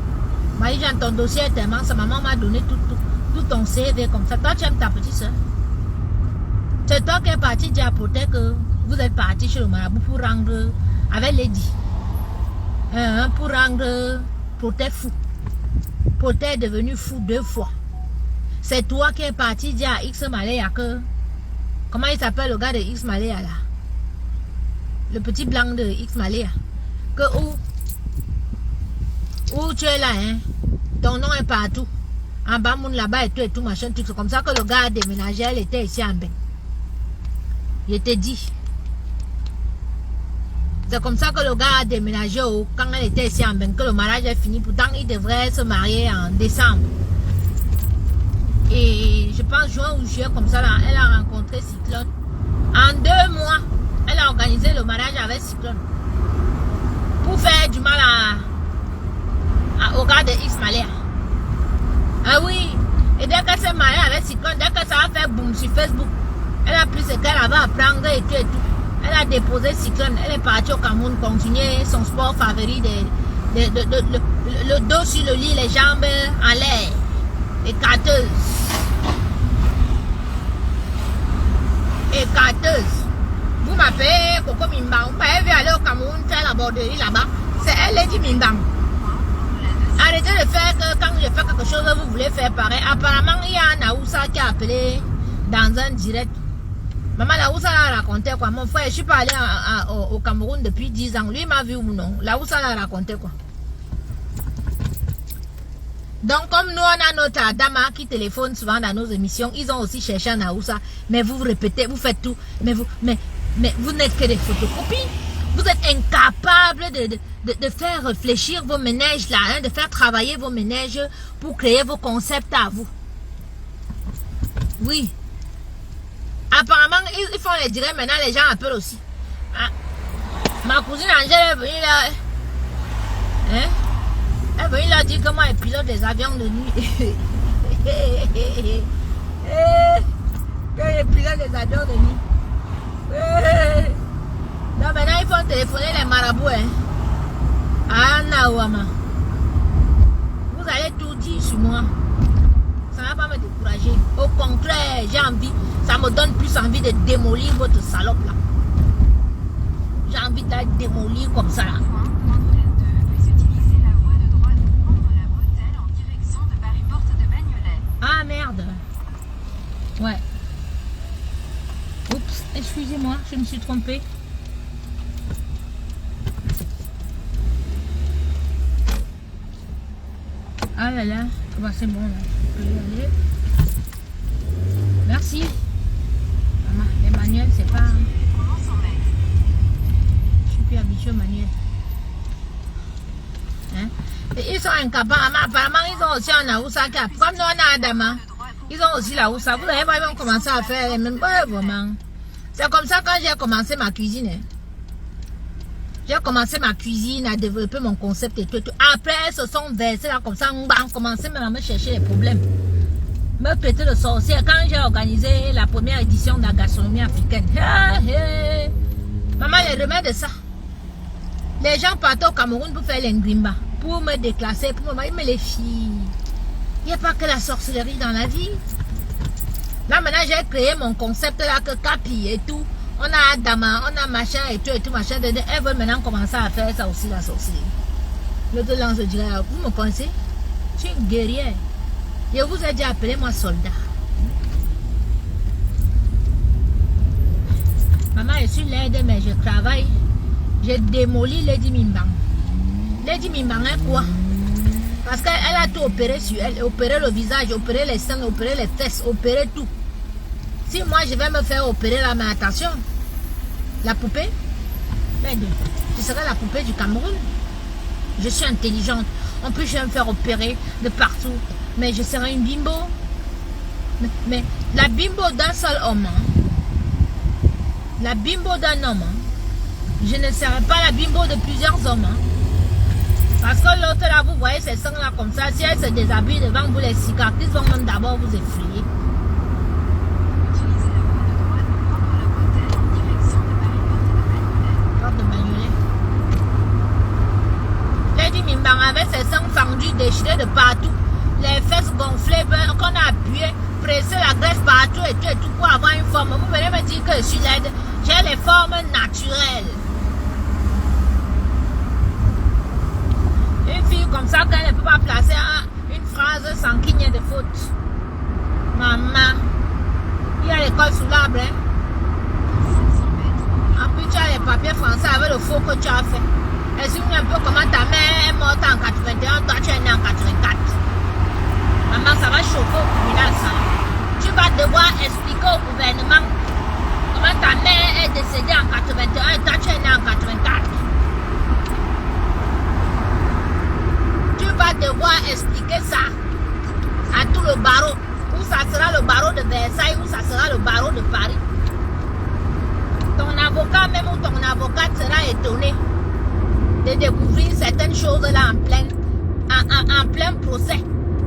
S1: Marie-Jeanne, ton dossier est tellement, sa maman m'a donné tout ton CV comme ça. Toi, tu aimes ta petite soeur. C'est toi qui es parti dire à Protet que vous êtes parti chez le marabout pour rendre, avec Lady, pour rendre Protet fou. Protet est devenu fou 2 fois. C'est toi qui es parti dire à X Malaya que, comment il s'appelle le gars de X Malaya là? Le petit blanc de X Malaya. Que où tu es là, hein? Ton nom est partout. En bas, moun là-bas et tout, machin, tout. C'est comme ça que le gars a déménagé, elle était ici en bain. Je t'ai dit. C'est comme ça que le gars a déménagé quand elle était ici en bain, que le mariage est fini. Pourtant, il devrait se marier en décembre. Et je pense juin ou juillet comme ça, là, elle a rencontré Cyclone. En 2 mois, elle a organisé le mariage avec Cyclone. Pour faire du mal au gars de Ismaël. Ah oui. Et dès qu'elle s'est mariée avec Cyclone, dès que ça a fait boum sur Facebook, elle a pris ce qu'elle avait à prendre et tout et tout. Elle a déposé Cyclone. Elle est partie au Cameroun continuer son sport favori, le dos sur le lit, les jambes en l'air. Écarteuse. Écarteuse. Vous m'appelez Coco Mimbang. Vous m'avez vu aller au Cameroun faire la borderie là-bas. C'est elle, Lady Mimbang. Arrêtez de faire que quand je fais quelque chose, vous voulez faire pareil. Apparemment, il y a un Aoussa qui a appelé dans un direct. Maman, l'Aoussa l'a raconté quoi. Mon frère, je suis pas allé au Cameroun depuis 10 ans. Lui, il m'a vu ou non. L'Aoussa l'a raconté quoi. Donc, comme nous, on a notre Adama qui téléphone souvent dans nos émissions, ils ont aussi cherché un Aoussa. Mais vous répétez, vous faites tout. Mais vous n'êtes que des photocopies. Vous êtes incapables de faire réfléchir vos ménages là, hein, de faire travailler vos ménages pour créer vos concepts à vous. Oui. Apparemment, ils font les directs maintenant, les gens appellent aussi. Ah. Ma cousine Angèle est venue là. Hein? Elle est venue là dire que moi, je pilote des avions de nuit. Que je pilote des avions de nuit. Donc maintenant, il faut téléphoner les marabouts. Hein. Ah, Nawama. Vous allez tout dire sur moi. Ça ne va pas me décourager. Au contraire, j'ai envie. Ça me donne plus envie de démolir votre salope là. J'ai envie de la démolir comme ça là. Ah merde. Ouais. Oups, excusez-moi, je me suis trompée. Ah là là, bah, c'est bon là. Je peux y aller. Merci. Les manuels, c'est pas. Je suis plus habituée au manuel. Hein? Et ils sont incapables. Apparemment, ils ont aussi un Aoussa. Comme nous, on a Adama. Ils ont aussi la Aoussa. Vous n'avez pas même commencé à faire les mêmes. Ouais, vraiment. C'est comme ça quand j'ai commencé ma cuisine. Hein. J'ai commencé ma cuisine, à développer mon concept et tout. Après, elles se sont versées là comme ça, on commençait même à me chercher les problèmes. Me prêter le sorcier. Quand j'ai organisé la première édition de la gastronomie africaine, maman, les remèdes de ça. Les gens partaient au Cameroun pour faire l'engrimba, pour me déclasser, pour me dire, mais les filles, il n'y a pas que la sorcellerie dans la vie. Là, maintenant, j'ai créé mon concept là, que Capi et tout. On a Adama, on a machin et tout machin. Elles veulent maintenant commencer à faire ça aussi, la sorcellerie. L'autre lance, je dirais, vous me pensez? Je suis une guerrière. Je vous ai dit, appelez-moi soldat. Maman, je suis laide, mais je travaille. J'ai démoli Lady Mimbang. Lady Mimbang, hein, quoi? Parce qu'elle a tout opéré sur elle. Opéré le visage, opéré les seins, opéré les fesses, opéré tout. Si moi je vais me faire opérer là, mais attention, la poupée, je serai la poupée du Cameroun. Je suis intelligente. En plus, je vais me faire opérer de partout. Mais je serai une bimbo. Mais la bimbo d'un seul homme, hein, la bimbo d'un homme, hein, je ne serai pas la bimbo de plusieurs hommes. Hein. Parce que l'autre là, vous voyez ces seins là comme ça, si elle se déshabille devant vous, les cicatrices vont même d'abord vous effrayer. Lady Mimbang avait ses seins fendus, déchirés de partout, les fesses gonflées, qu'on a appuyé, pressé la graisse partout et tout pour avoir une forme. Vous venez me dire que je suis laide, j'ai les formes naturelles. Une fille comme ça, qu'elle ne peut pas placer une phrase sans qu'il n'y ait de faute. Maman, il y a l'école sous l'arbre, hein? En plus, tu as les papiers français avec le faux que tu as fait. Explique-moi un peu comment ta mère est morte en 81, toi tu es né en 84. Maman, ça va chauffer au tribunal, ça. Tu vas devoir expliquer au gouvernement comment ta mère est décédée en 81 et toi tu es né en 84. Tu vas devoir expliquer ça à tout le barreau. Où ça sera le barreau de Versailles, où ça sera le barreau de Paris. Ton avocat même ou ton avocate sera étonné de découvrir certaines choses là en plein procès.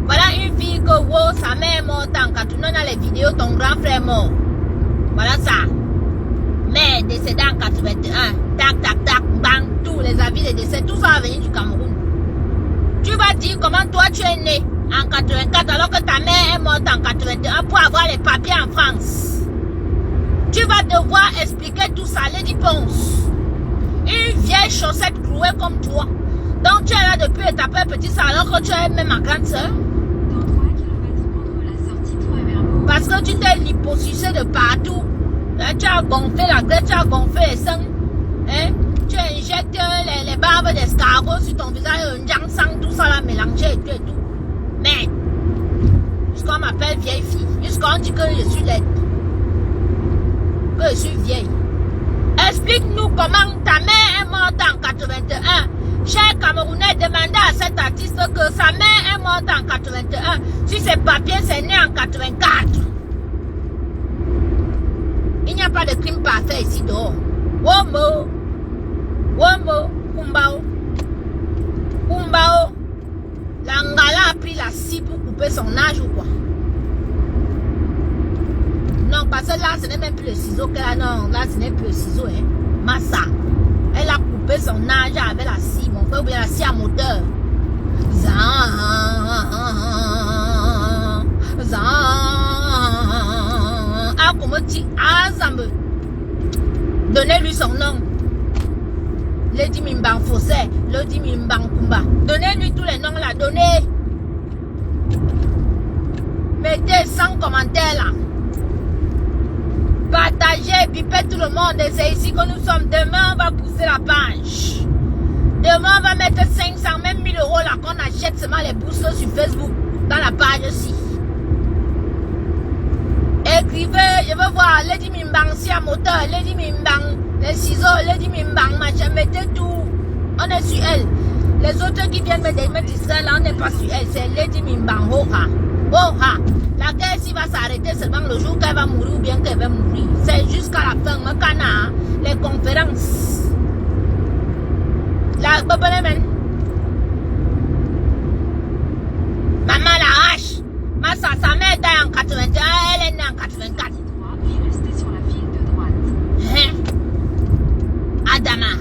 S1: Voilà une fille que wow, sa mère est morte en 81, dans les vidéos, ton grand frère est mort. Voilà ça. Mère décédée en 81. Tac, tac, tac, bang, tous les avis de décès, tout ça va venir du Cameroun. Tu vas dire comment toi tu es né en 84 alors que ta mère est morte en 81 pour avoir les papiers en France. Tu vas devoir expliquer tout ça, Lady Ponce. Une vieille chaussette clouée comme toi. Donc tu es là depuis et t'appelles petit ça alors que tu es même ma grande soeur.
S2: Dans 3 km contre la sortie 3 vers Beau.
S1: Parce que tu t'es liposucé de partout. Hein, tu as gonflé la graisse, tu as gonflé les seins. Hein? Tu injectes les barbes d'escargot sur ton visage, un sang, tout ça là mélangé et tout. Mais, jusqu'on m'appelle vieille fille, jusqu'on dit que je suis laide, que je suis vieille. Explique-nous comment ta mère est morte en 81. Cher Camerounais, demandez à cet artiste que sa mère est morte en 81. Sur ses papiers, c'est né en 84. Il n'y a pas de crime parfait ici dehors. Womo, Womo, Kumbao. Kumbao. L'Angala a pris la scie pour couper son âge ou quoi? Non, parce que là, ce n'est même plus le ciseau qu'elle a. Non, là, ce n'est plus le ciseau, hein. Massa. Elle a coupé son âge avec la scie, mon frère, ou bien la scie à moteur. Ah, comment dit? Ah, Zambe. Donnez-lui son nom. Lady Mimbang Fossé, Lady Mimbang Kumba. Donnez-lui tous les noms là, donnez. Mettez 100 commentaires là. Partagez, bipez tout le monde. Et c'est ici que nous sommes. Demain, on va pousser la page. Demain, on va mettre 500, même 1000 euros là, qu'on achète seulement les boosters sur Facebook. Dans la page aussi. Écrivez, je veux voir Lady Mimbang, si à moteur, Lady Mimbang, les ciseaux, Lady Mimbang, machin, mettez tout. On est sur elle. Les autres qui viennent me distraire là, on n'est pas sur elle. C'est Lady Mimbang, Oha. Oha. La guerre ici va s'arrêter seulement le jour qu'elle va mourir ou bien qu'elle va mourir. C'est jusqu'à la fin, me cana, les conférences. La Bobelemen. Maman l'arrache. Sa mère est en 81, elle est née en 84.
S2: Puis restez sur la file de droite.
S1: Hein? Adama.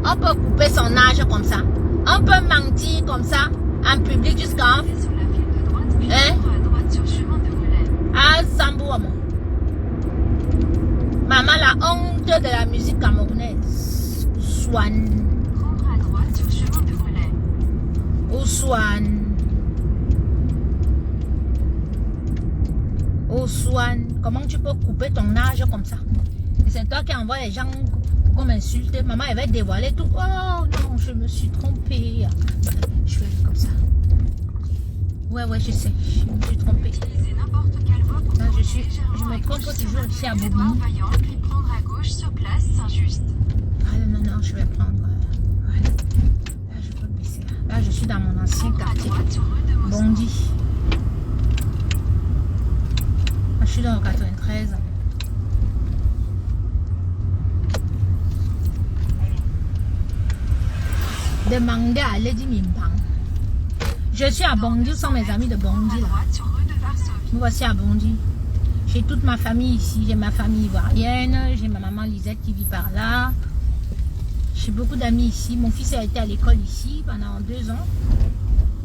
S1: On peut couper son âge comme ça. On peut mentir comme ça en public jusqu'à...
S2: Restez sur la file de droite, puis prendre à droite sur chemin de relais.
S1: Ah, Sambouama. Maman, la honte de la musique camerounaise. Swan.
S2: Prendre à droite sur chemin de relais.
S1: Swan. Comment tu peux couper ton âge comme ça? Et c'est toi qui envoie les gens comme insulter. Maman, elle va dévoiler tout. Oh non, je me suis trompée. Je fais comme ça. Ouais, je sais. Je me suis trompée.
S2: Utilisez n'importe quelle voie pour
S1: Là,
S2: tourner
S1: je
S2: légèrement
S1: me
S2: à
S1: trompe
S2: gauche
S1: toujours
S2: sur
S1: ici à
S2: l'avenue
S1: Bobigny.
S2: Édouard Vaillant, puis prendre à gauche sur place Saint-Just.
S1: Ah non, je vais prendre. Voilà. Là, je peux baisser. Là, je suis dans mon ancien
S2: Prendre à
S1: quartier.
S2: droite sur rue de Moscou.
S1: Bondy. Moi, je suis dans le 93. Demandez à Lady Mimpang. Je suis à Bondy, sont mes amis de Bondy
S2: À
S1: là.
S2: droite sur rue de Varsovie.
S1: Nous voici à Bondy. J'ai toute ma famille ici. J'ai ma famille ivoirienne. J'ai ma maman Lisette qui vit par là. J'ai beaucoup d'amis ici. Mon fils a été à l'école ici pendant 2 ans.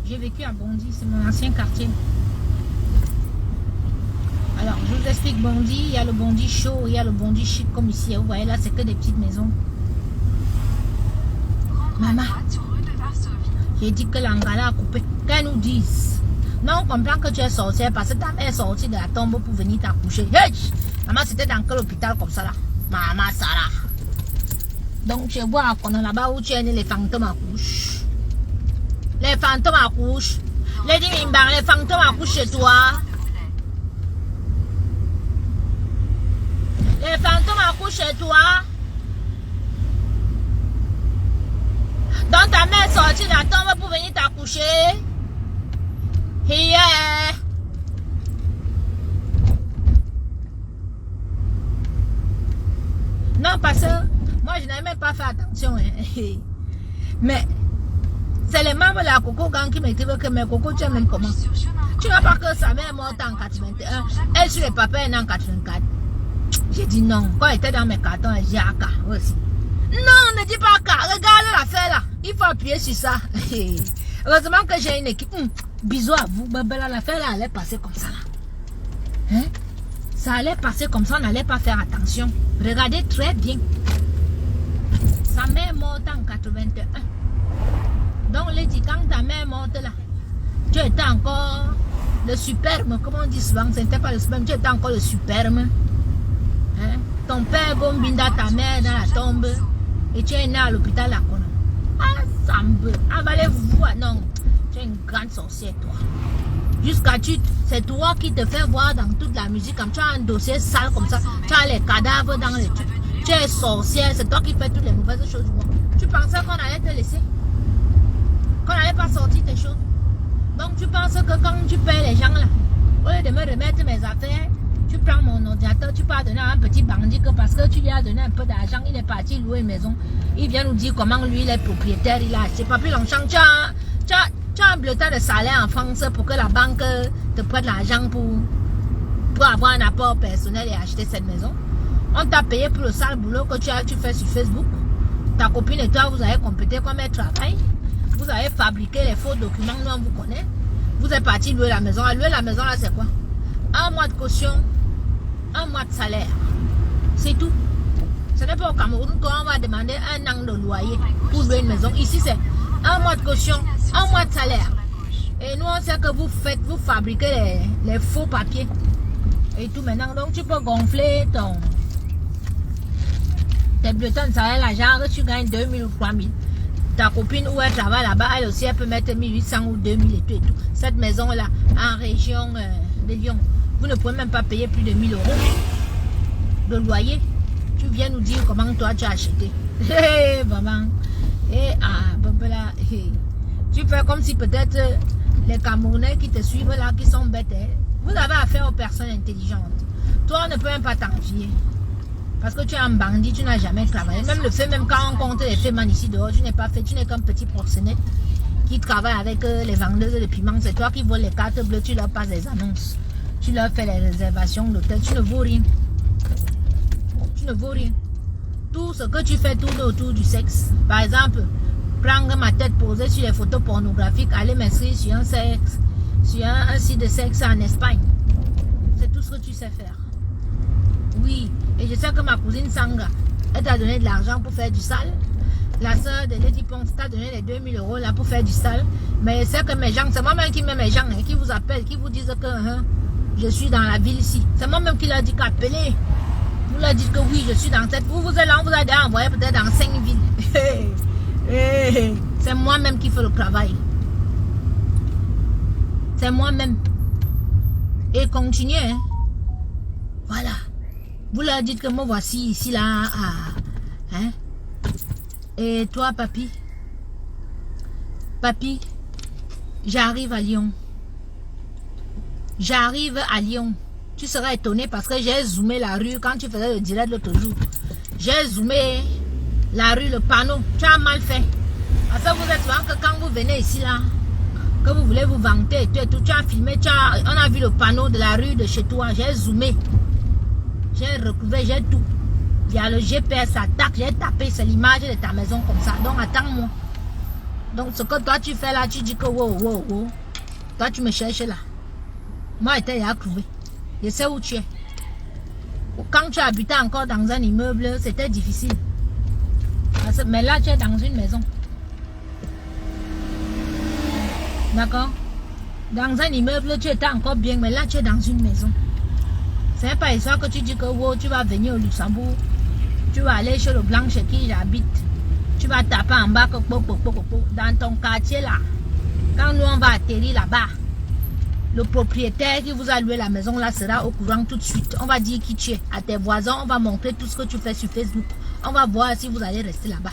S1: J'ai vécu à Bondy. C'est mon ancien quartier. Alors, je vous explique Bondy. Il y a le Bondy chaud. Il y a le Bondy chic comme ici. Vous voyez là, c'est que des petites maisons.
S2: Prendre
S1: Maman.
S2: à droite sur rue de Varsovie.
S1: J'ai dit que l'Angala a coupé. Qu'elle nous dise. Non, on comprend que tu es sorcière parce que ta mère est sortie de la tombe pour venir t'accoucher. Hey! Maman, c'était dans quel hôpital comme ça là? Maman Sarah. Donc, je vois qu'on est là-bas où tu es né, les fantômes accouchent. Les fantômes accouchent. Lady Mimbar, les fantômes accouchent chez toi. Les fantômes accouchent chez toi. Donc ta mère est sortie de la tombe pour venir t'accoucher. Yeah. Non, parce que moi je n'avais même pas fait attention. Hein. Mais c'est les membres de la Coco Gang qui m'écrivent que mes Coco, tu es même comment? Tu vois pas que sa mère est morte en 81. Elle sur les papiers est née en 84. J'ai dit non. Quand elle était dans mes cartons, elle dit Aka aussi. Non, ne dis pas Aka. Regarde l'affaire là. Il faut appuyer sur ça. Heureusement que j'ai une équipe. Bisous à vous. L'affaire là allait passer comme ça là. Hein? Ça allait passer comme ça, on n'allait pas faire attention. Regardez très bien. Sa mère est morte en 81. Donc, Lady, quand ta mère est morte là, tu étais encore le superbe, comme on dit souvent, ce n'était pas le superbe, tu étais encore le superbe. Hein? Ton père Gombinda, ta mère dans la tombe, et tu es né à l'hôpital à Kono. Ah, Sambe, avalez-vous. Non, tu es une grande sorcière, toi. Jusqu'à c'est toi qui te fais voir dans toute la musique, comme tu as un dossier sale comme ça, tu as les cadavres dans les trucs. Tu es sorcière, c'est toi qui fais toutes les mauvaises choses du monde. Tu pensais qu'on allait te laisser? Qu'on n'allait pas sortir tes choses? Donc tu penses que quand tu payes les gens là, au lieu de me remettre mes affaires, tu prends mon ordinateur, tu peux donner à un petit bandit que parce que tu lui as donné un peu d'argent, il est parti louer une maison. Il vient nous dire comment lui il est propriétaire, il a acheté. Pas plus longtemps, tu as un bulletin de salaire en France pour que la banque te prête l'argent pour avoir un apport personnel et acheter cette maison. On t'a payé pour le sale boulot que tu fais sur Facebook. Ta copine et toi, vous avez complété comme elle travaille. Vous avez fabriqué les faux documents, nous on vous connaît. Vous êtes parti louer la maison. À louer la maison là, c'est quoi? 1 mois de caution, 1 mois de salaire. C'est tout. Ce n'est pas au Cameroun qu'on va demander 1 an de loyer pour louer une maison. Ici, c'est 1 mois de caution, 1 mois de salaire. Et nous, on sait que vous fabriquez les faux papiers. Et tout maintenant. Donc, tu peux gonfler tes bulletins de salaire, l'argent que tu gagnes 2000 ou 3000. Ta copine où elle travaille là-bas, elle aussi, elle peut mettre 1800 ou 2000 et tout et tout. Cette maison-là, en région de Lyon, vous ne pouvez même pas payer plus de 1000 € de loyer. Tu viens nous dire comment toi tu as acheté. Hé, maman. Et là, tu fais comme si peut-être les Camerounais qui te suivent là, qui sont bêtes, vous avez affaire aux personnes intelligentes. Toi, on ne peut même pas t'envier. Parce que tu es un bandit, tu n'as jamais travaillé. Même le fait, même quand on compte les fémins ici dehors, tu n'es pas fait, tu n'es qu'un petit proxénète qui travaille avec les vendeuses de piments. C'est toi qui voles les cartes bleues, tu leur passes les annonces. Tu leur fais les réservations d'hôtel, tu ne vaux rien. Tu ne vaux rien. Tout ce que tu fais tourne autour du sexe. Par exemple, prendre ma tête posée sur les photos pornographiques, aller m'inscrire sur un sexe, sur un site de sexe en Espagne. C'est tout ce que tu sais faire. Oui, et je sais que ma cousine Sanga, elle t'a donné de l'argent pour faire du sale. La soeur de Lady Ponce t'a donné les 2000 € là pour faire du sale. Mais c'est que mes gens, c'est moi-même qui mets mes gens, hein, qui vous appellent, qui vous disent que je suis dans la ville ici. C'est moi-même qui leur dit qu'appelez. Vous leur dites que oui, je suis dans cette... Vous êtes là, on vous a déjà envoyé peut-être dans 5 villes. C'est moi-même qui fais le travail. C'est moi-même. Et continuez. Hein. Voilà. Vous leur dites que moi voici ici là. Hein? Et toi, papy? Papy, j'arrive à Lyon. J'arrive à Lyon. Tu seras étonné parce que j'ai zoomé la rue quand tu faisais le direct l'autre jour. J'ai zoomé la rue, le panneau. Tu as mal fait. Parce que vous êtes souvent que quand vous venez ici là, que vous voulez vous vanter et tout, tu as filmé, on a vu le panneau de la rue de chez toi. J'ai zoomé. J'ai recouvert, j'ai tout. Il y a le GPS attaque, j'ai tapé, c'est l'image de ta maison comme ça. Donc attends-moi. Donc ce que toi tu fais là, tu dis que wow. Toi tu me cherches là. Moi j'étais là trouvé. Je sais où tu es. Quand tu habitais encore dans un immeuble, c'était difficile. Mais là tu es dans une maison. D'accord? Dans un immeuble, tu étais encore bien, mais là tu es dans une maison. C'est pas histoire que tu dis que wow, tu vas venir au Luxembourg, tu vas aller chez le blanc chez qui j'habite, tu vas taper en bas dans ton quartier là. Quand nous on va atterrir là-bas, le propriétaire qui vous a loué la maison là sera au courant tout de suite. On va dire qui tu es. À tes voisins, on va montrer tout ce que tu fais sur Facebook. On va voir si vous allez rester là-bas.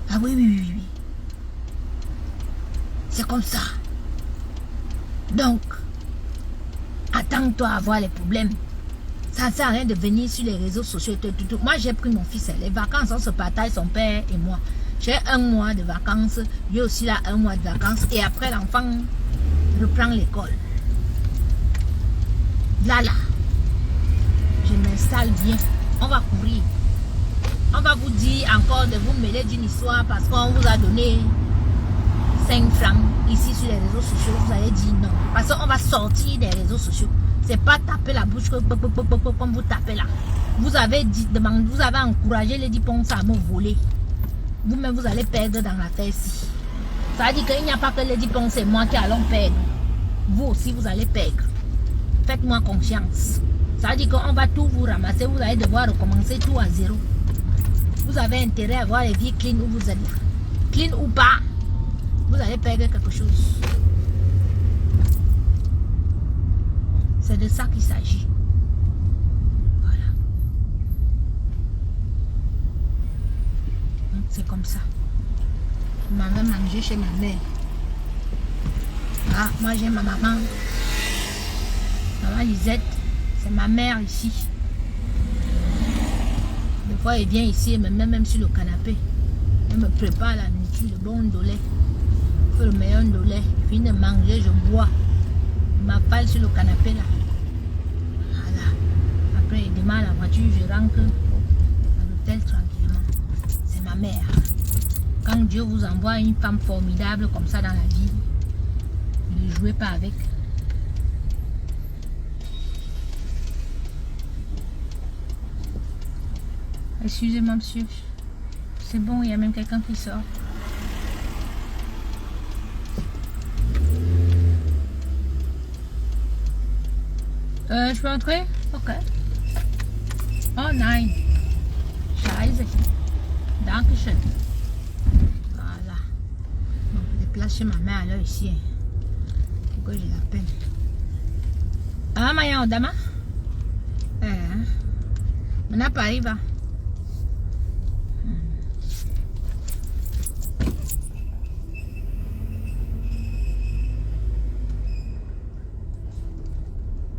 S1: Ah oui. C'est comme ça. Donc, attends-toi à voir les problèmes. Ça ne sert à rien de venir sur les réseaux sociaux et tout. Moi, j'ai pris mon fils. Les vacances, on se partage, son père et moi. J'ai 1 mois de vacances. Lui aussi, là, 1 mois de vacances. Et après, l'enfant reprend l'école. Là. Je m'installe bien. On va courir. On va vous dire encore de vous mêler d'une histoire parce qu'on vous a donné 5 francs ici sur les réseaux sociaux. Vous allez dire non. Parce qu'on va sortir des réseaux sociaux. C'est pas taper la bouche comme vous tapez là. Vous avez dit, vous avez encouragé les 10 ponts à me voler. Vous-même, vous allez perdre dans la terre ici. Ça veut dire qu'il n'y a pas que les 10 ponts, c'est moi qui allons perdre. Vous aussi, vous allez perdre. Faites-moi confiance. Ça veut dire qu'on va tout vous ramasser. Vous allez devoir recommencer tout à zéro. Vous avez intérêt à avoir les vies clean où vous êtes là. Clean ou pas, vous allez perdre quelque chose. C'est de ça qu'il s'agit. Voilà. Donc c'est comme ça. Je m'en vais manger chez ma mère. Ah, moi j'ai ma maman. Maman Lisette. C'est ma mère ici. Des fois elle vient ici, elle me met même sur le canapé. Elle me prépare la nourriture, le bon dolé. Le meilleur dolé. Je finis de manger, je bois. Je m'appelle sur le canapé là. Voilà. Après, il démarre la voiture, je rentre à l'hôtel tranquillement. C'est ma mère. Quand Dieu vous envoie une femme formidable comme ça dans la vie, ne jouez pas avec. Excusez-moi, monsieur. C'est bon, il y a même quelqu'un qui sort. Je peux entrer? Ok. Oh, nein. Scheiße. Dankeschön. Voilà. Donc, je déplace chez ma mère là ici. Pourquoi je l'appelle? Ah, Maya Odama? Maintenant, pas arrivé.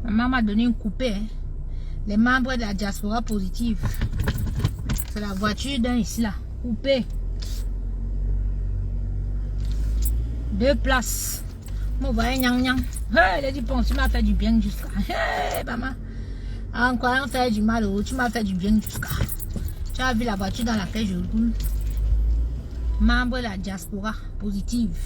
S1: Maman m'a donné une coupée. Hein. Les membres de la diaspora positive. C'est la voiture d'un ici là. Coupé. 2 places. Mon voyage nyang nyang. Hey, les dipons, tu m'as fait du bien jusqu'à. Hey, maman. En croyant faire du mal, tu m'as fait du bien jusqu'à. Tu as vu la voiture dans laquelle je roule. Membre de la diaspora positive.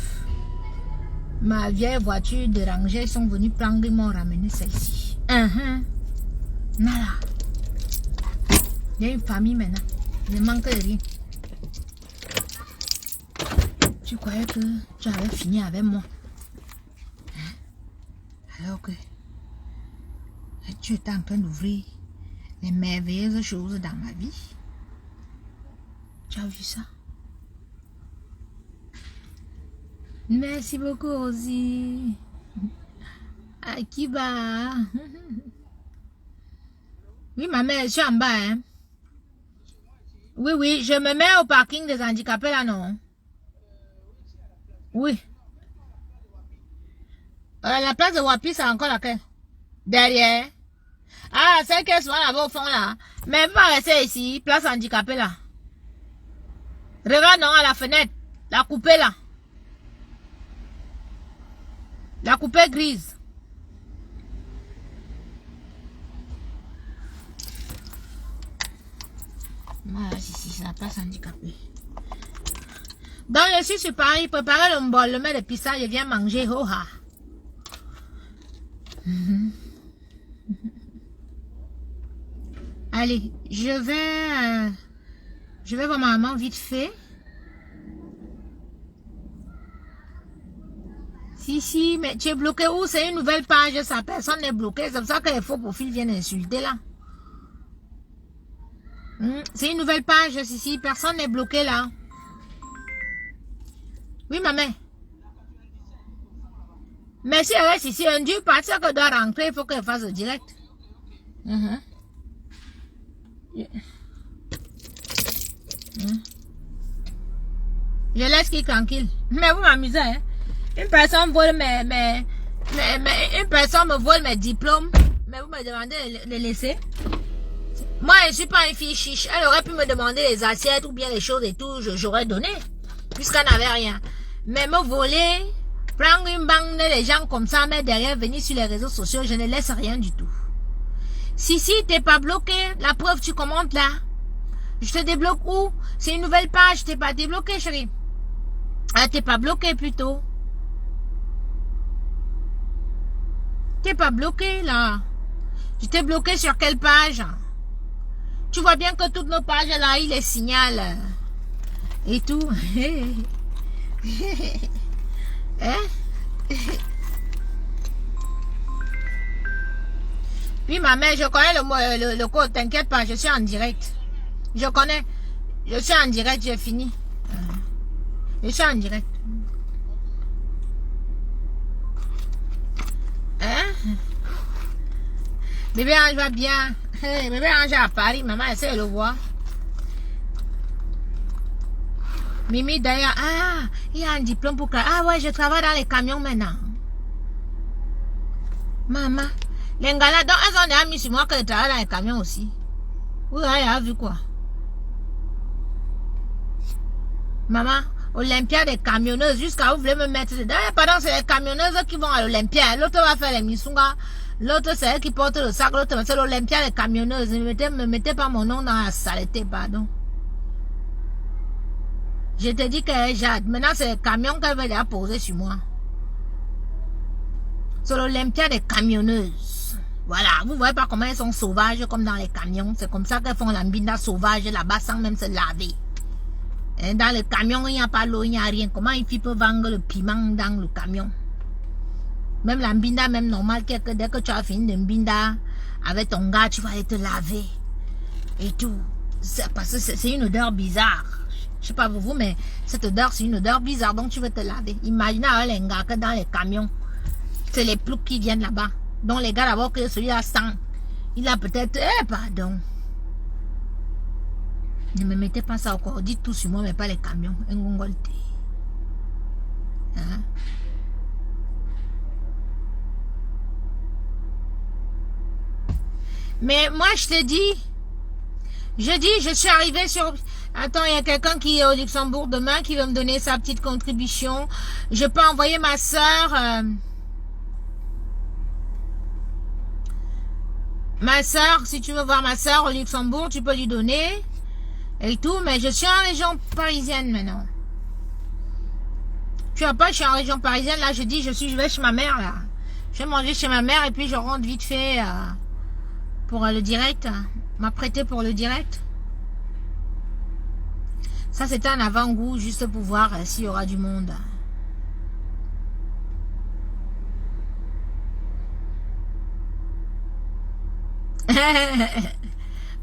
S1: Ma vieille voiture de rangée sont venus prendre, ils m'ont ramené celle-ci. Nada. Il y a une famille maintenant. Il ne manque de rien. Tu croyais que tu avais fini avec moi. Alors que tu étais en train d'ouvrir les merveilleuses choses dans ma vie. Tu as vu ça? Merci beaucoup aussi. Akiba. Oui, ma mère, je suis en bas. Hein? Oui, oui, je me mets au parking des handicapés là, non? Oui. La place de Wapi, c'est encore laquelle? Derrière. Ah, celle qui est souvent là-bas au fond là. Mais vous va rester ici, place handicapée là. Regarde non à la fenêtre. La coupée là. La coupée grise. Voilà, c'est la place handicapée. Donc, je suis sur Paris, préparer le bol, le mets de pizza, je viens manger. Oh, ah. Allez, je vais voir ma maman vite fait. Si, mais tu es bloqué où? C'est une nouvelle page, ça, personne n'est bloqué. C'est pour ça que les faux profils viennent insulter là. C'est une nouvelle page, si, personne n'est bloqué là. Oui, maman. Mais si elle reste ici, un dieu parti que doit rentrer, il faut qu'elle fasse le direct. Je laisse qu'il tranquille. Mais vous m'amusez, hein? Une personne vole une personne me vole mes diplômes, mais vous me demandez de les laisser. Moi, je ne suis pas une fille chiche. Elle aurait pu me demander les assiettes ou bien les choses et tout, j'aurais donné, puisqu'elle n'avait rien. Mais me voler, prendre une bande de gens comme ça, mais derrière venir sur les réseaux sociaux, je ne laisse rien du tout. Si, t'es pas bloqué, la preuve, tu commentes là. Je te débloque où? C'est une nouvelle page, t'es pas débloqué, chérie. Ah, t'es pas bloqué plutôt. T'es pas bloqué là. Je t'ai bloqué sur quelle page? Tu vois bien que toutes nos pages là, il les signale. Et tout. Hein? Puis ma mère, je connais le code, t'inquiète pas, je suis en direct. Je connais. Je suis en direct, j'ai fini. Je suis en direct. Hein? Bébé Ange va bien. Hey, bébé Ange est à Paris, maman essaie de le voir. Mimi d'ailleurs, ah, il y a un diplôme pour... Ah ouais, je travaille dans les camions maintenant. Maman, les gars là, donc elles ont déjà mis sur moi que je travaille dans les camions aussi. Oui, elle a vu quoi? Maman, Olympia des camionneuses, jusqu'à où vous voulez me mettre dedans? Pardon, c'est les camionneuses qui vont à l'Olympia. L'autre va faire les missungas. L'autre, c'est elle qui porte le sac. L'autre, c'est l'Olympia des camionneuses. Ne mettez pas mon nom dans la saleté, pardon. Je te dis que Jade, maintenant c'est le camion qu'elle va déjà poser sur moi. C'est l'Olympia des camionneuses. Voilà, vous voyez pas comment elles sont sauvages comme dans les camions. C'est comme ça qu'elles font la mbinda sauvage là-bas sans même se laver. Et dans le camion, il n'y a pas l'eau, il n'y a rien. Comment une fille peut vendre le piment dans le camion? Même la mbinda, même normal, dès que tu as fini de mbinda avec ton gars, tu vas aller te laver. Et tout. Parce que c'est une odeur bizarre. Je sais pas vous, mais cette odeur, c'est une odeur bizarre. Donc, tu veux te laver. Imaginez les gars que dans les camions, c'est les ploucs qui viennent là-bas. Donc, les gars d'abord que celui-là sent. Il a peut-être... pardon. Ne me mettez pas ça encore. Dites tout sur moi, mais pas les camions. Un gongolte. Hein? Mais moi, je te dis, je suis arrivée sur... Attends, il y a quelqu'un qui est au Luxembourg demain qui va me donner sa petite contribution. Je peux envoyer ma soeur... Ma soeur, si tu veux voir ma soeur au Luxembourg, tu peux lui donner. Et tout, mais je suis en région parisienne maintenant. Tu vois pas, je suis en région parisienne. Là, je dis, je vais chez ma mère, là. Je vais manger chez ma mère et puis je rentre vite fait pour le direct. M'apprêter pour le direct. Ça, c'était un avant-goût, juste pour voir s'il y aura du monde.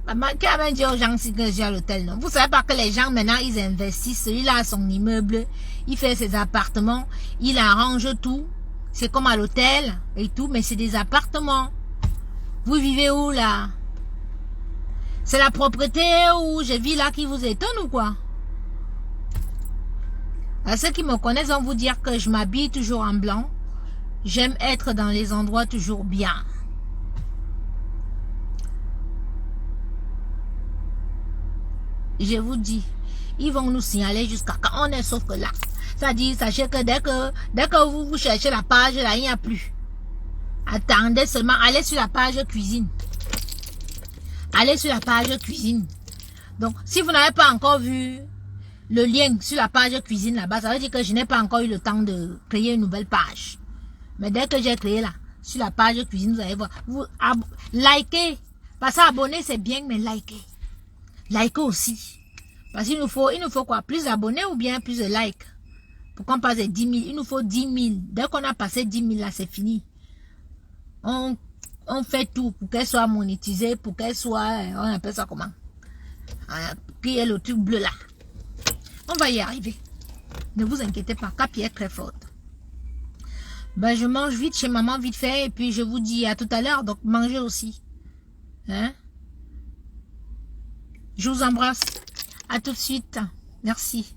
S1: Maman, qui avait dit aux gens si que j'ai à l'hôtel, non? Vous savez pas que les gens, maintenant, ils investissent. Celui-là a son immeuble, il fait ses appartements, il arrange tout. C'est comme à l'hôtel et tout, mais c'est des appartements. Vous vivez où, là? C'est la propriété où je vis là qui vous étonne ou quoi? À ceux qui me connaissent vont vous dire que je m'habille toujours en blanc. J'aime être dans les endroits toujours bien. Je vous dis, ils vont nous signaler jusqu'à quand on est sauf que là. C'est-à-dire, sachez que dès que vous cherchez la page, là, il n'y a plus. Attendez seulement, allez sur la page cuisine. Allez sur la page cuisine. Donc, si vous n'avez pas encore vu le lien sur la page cuisine là-bas, ça veut dire que je n'ai pas encore eu le temps de créer une nouvelle page. Mais dès que j'ai créé là, sur la page cuisine, vous allez voir. Vous likez. Parce que abonner, c'est bien, mais likez. Likez aussi. Parce qu'il nous faut quoi? Plus d'abonnés ou bien plus de likes? Pour qu'on passe les 10 000, il nous faut 10 000. Dès qu'on a passé 10 000 là, c'est fini. On fait tout pour qu'elle soit monétisée, pour qu'elle soit, on appelle ça comment? Qui est le truc bleu là. On va y arriver. Ne vous inquiétez pas, Capi est très forte. Ben, je mange vite chez maman, vite fait, et puis je vous dis à tout à l'heure, donc mangez aussi. Hein? Je vous embrasse. À tout de suite. Merci.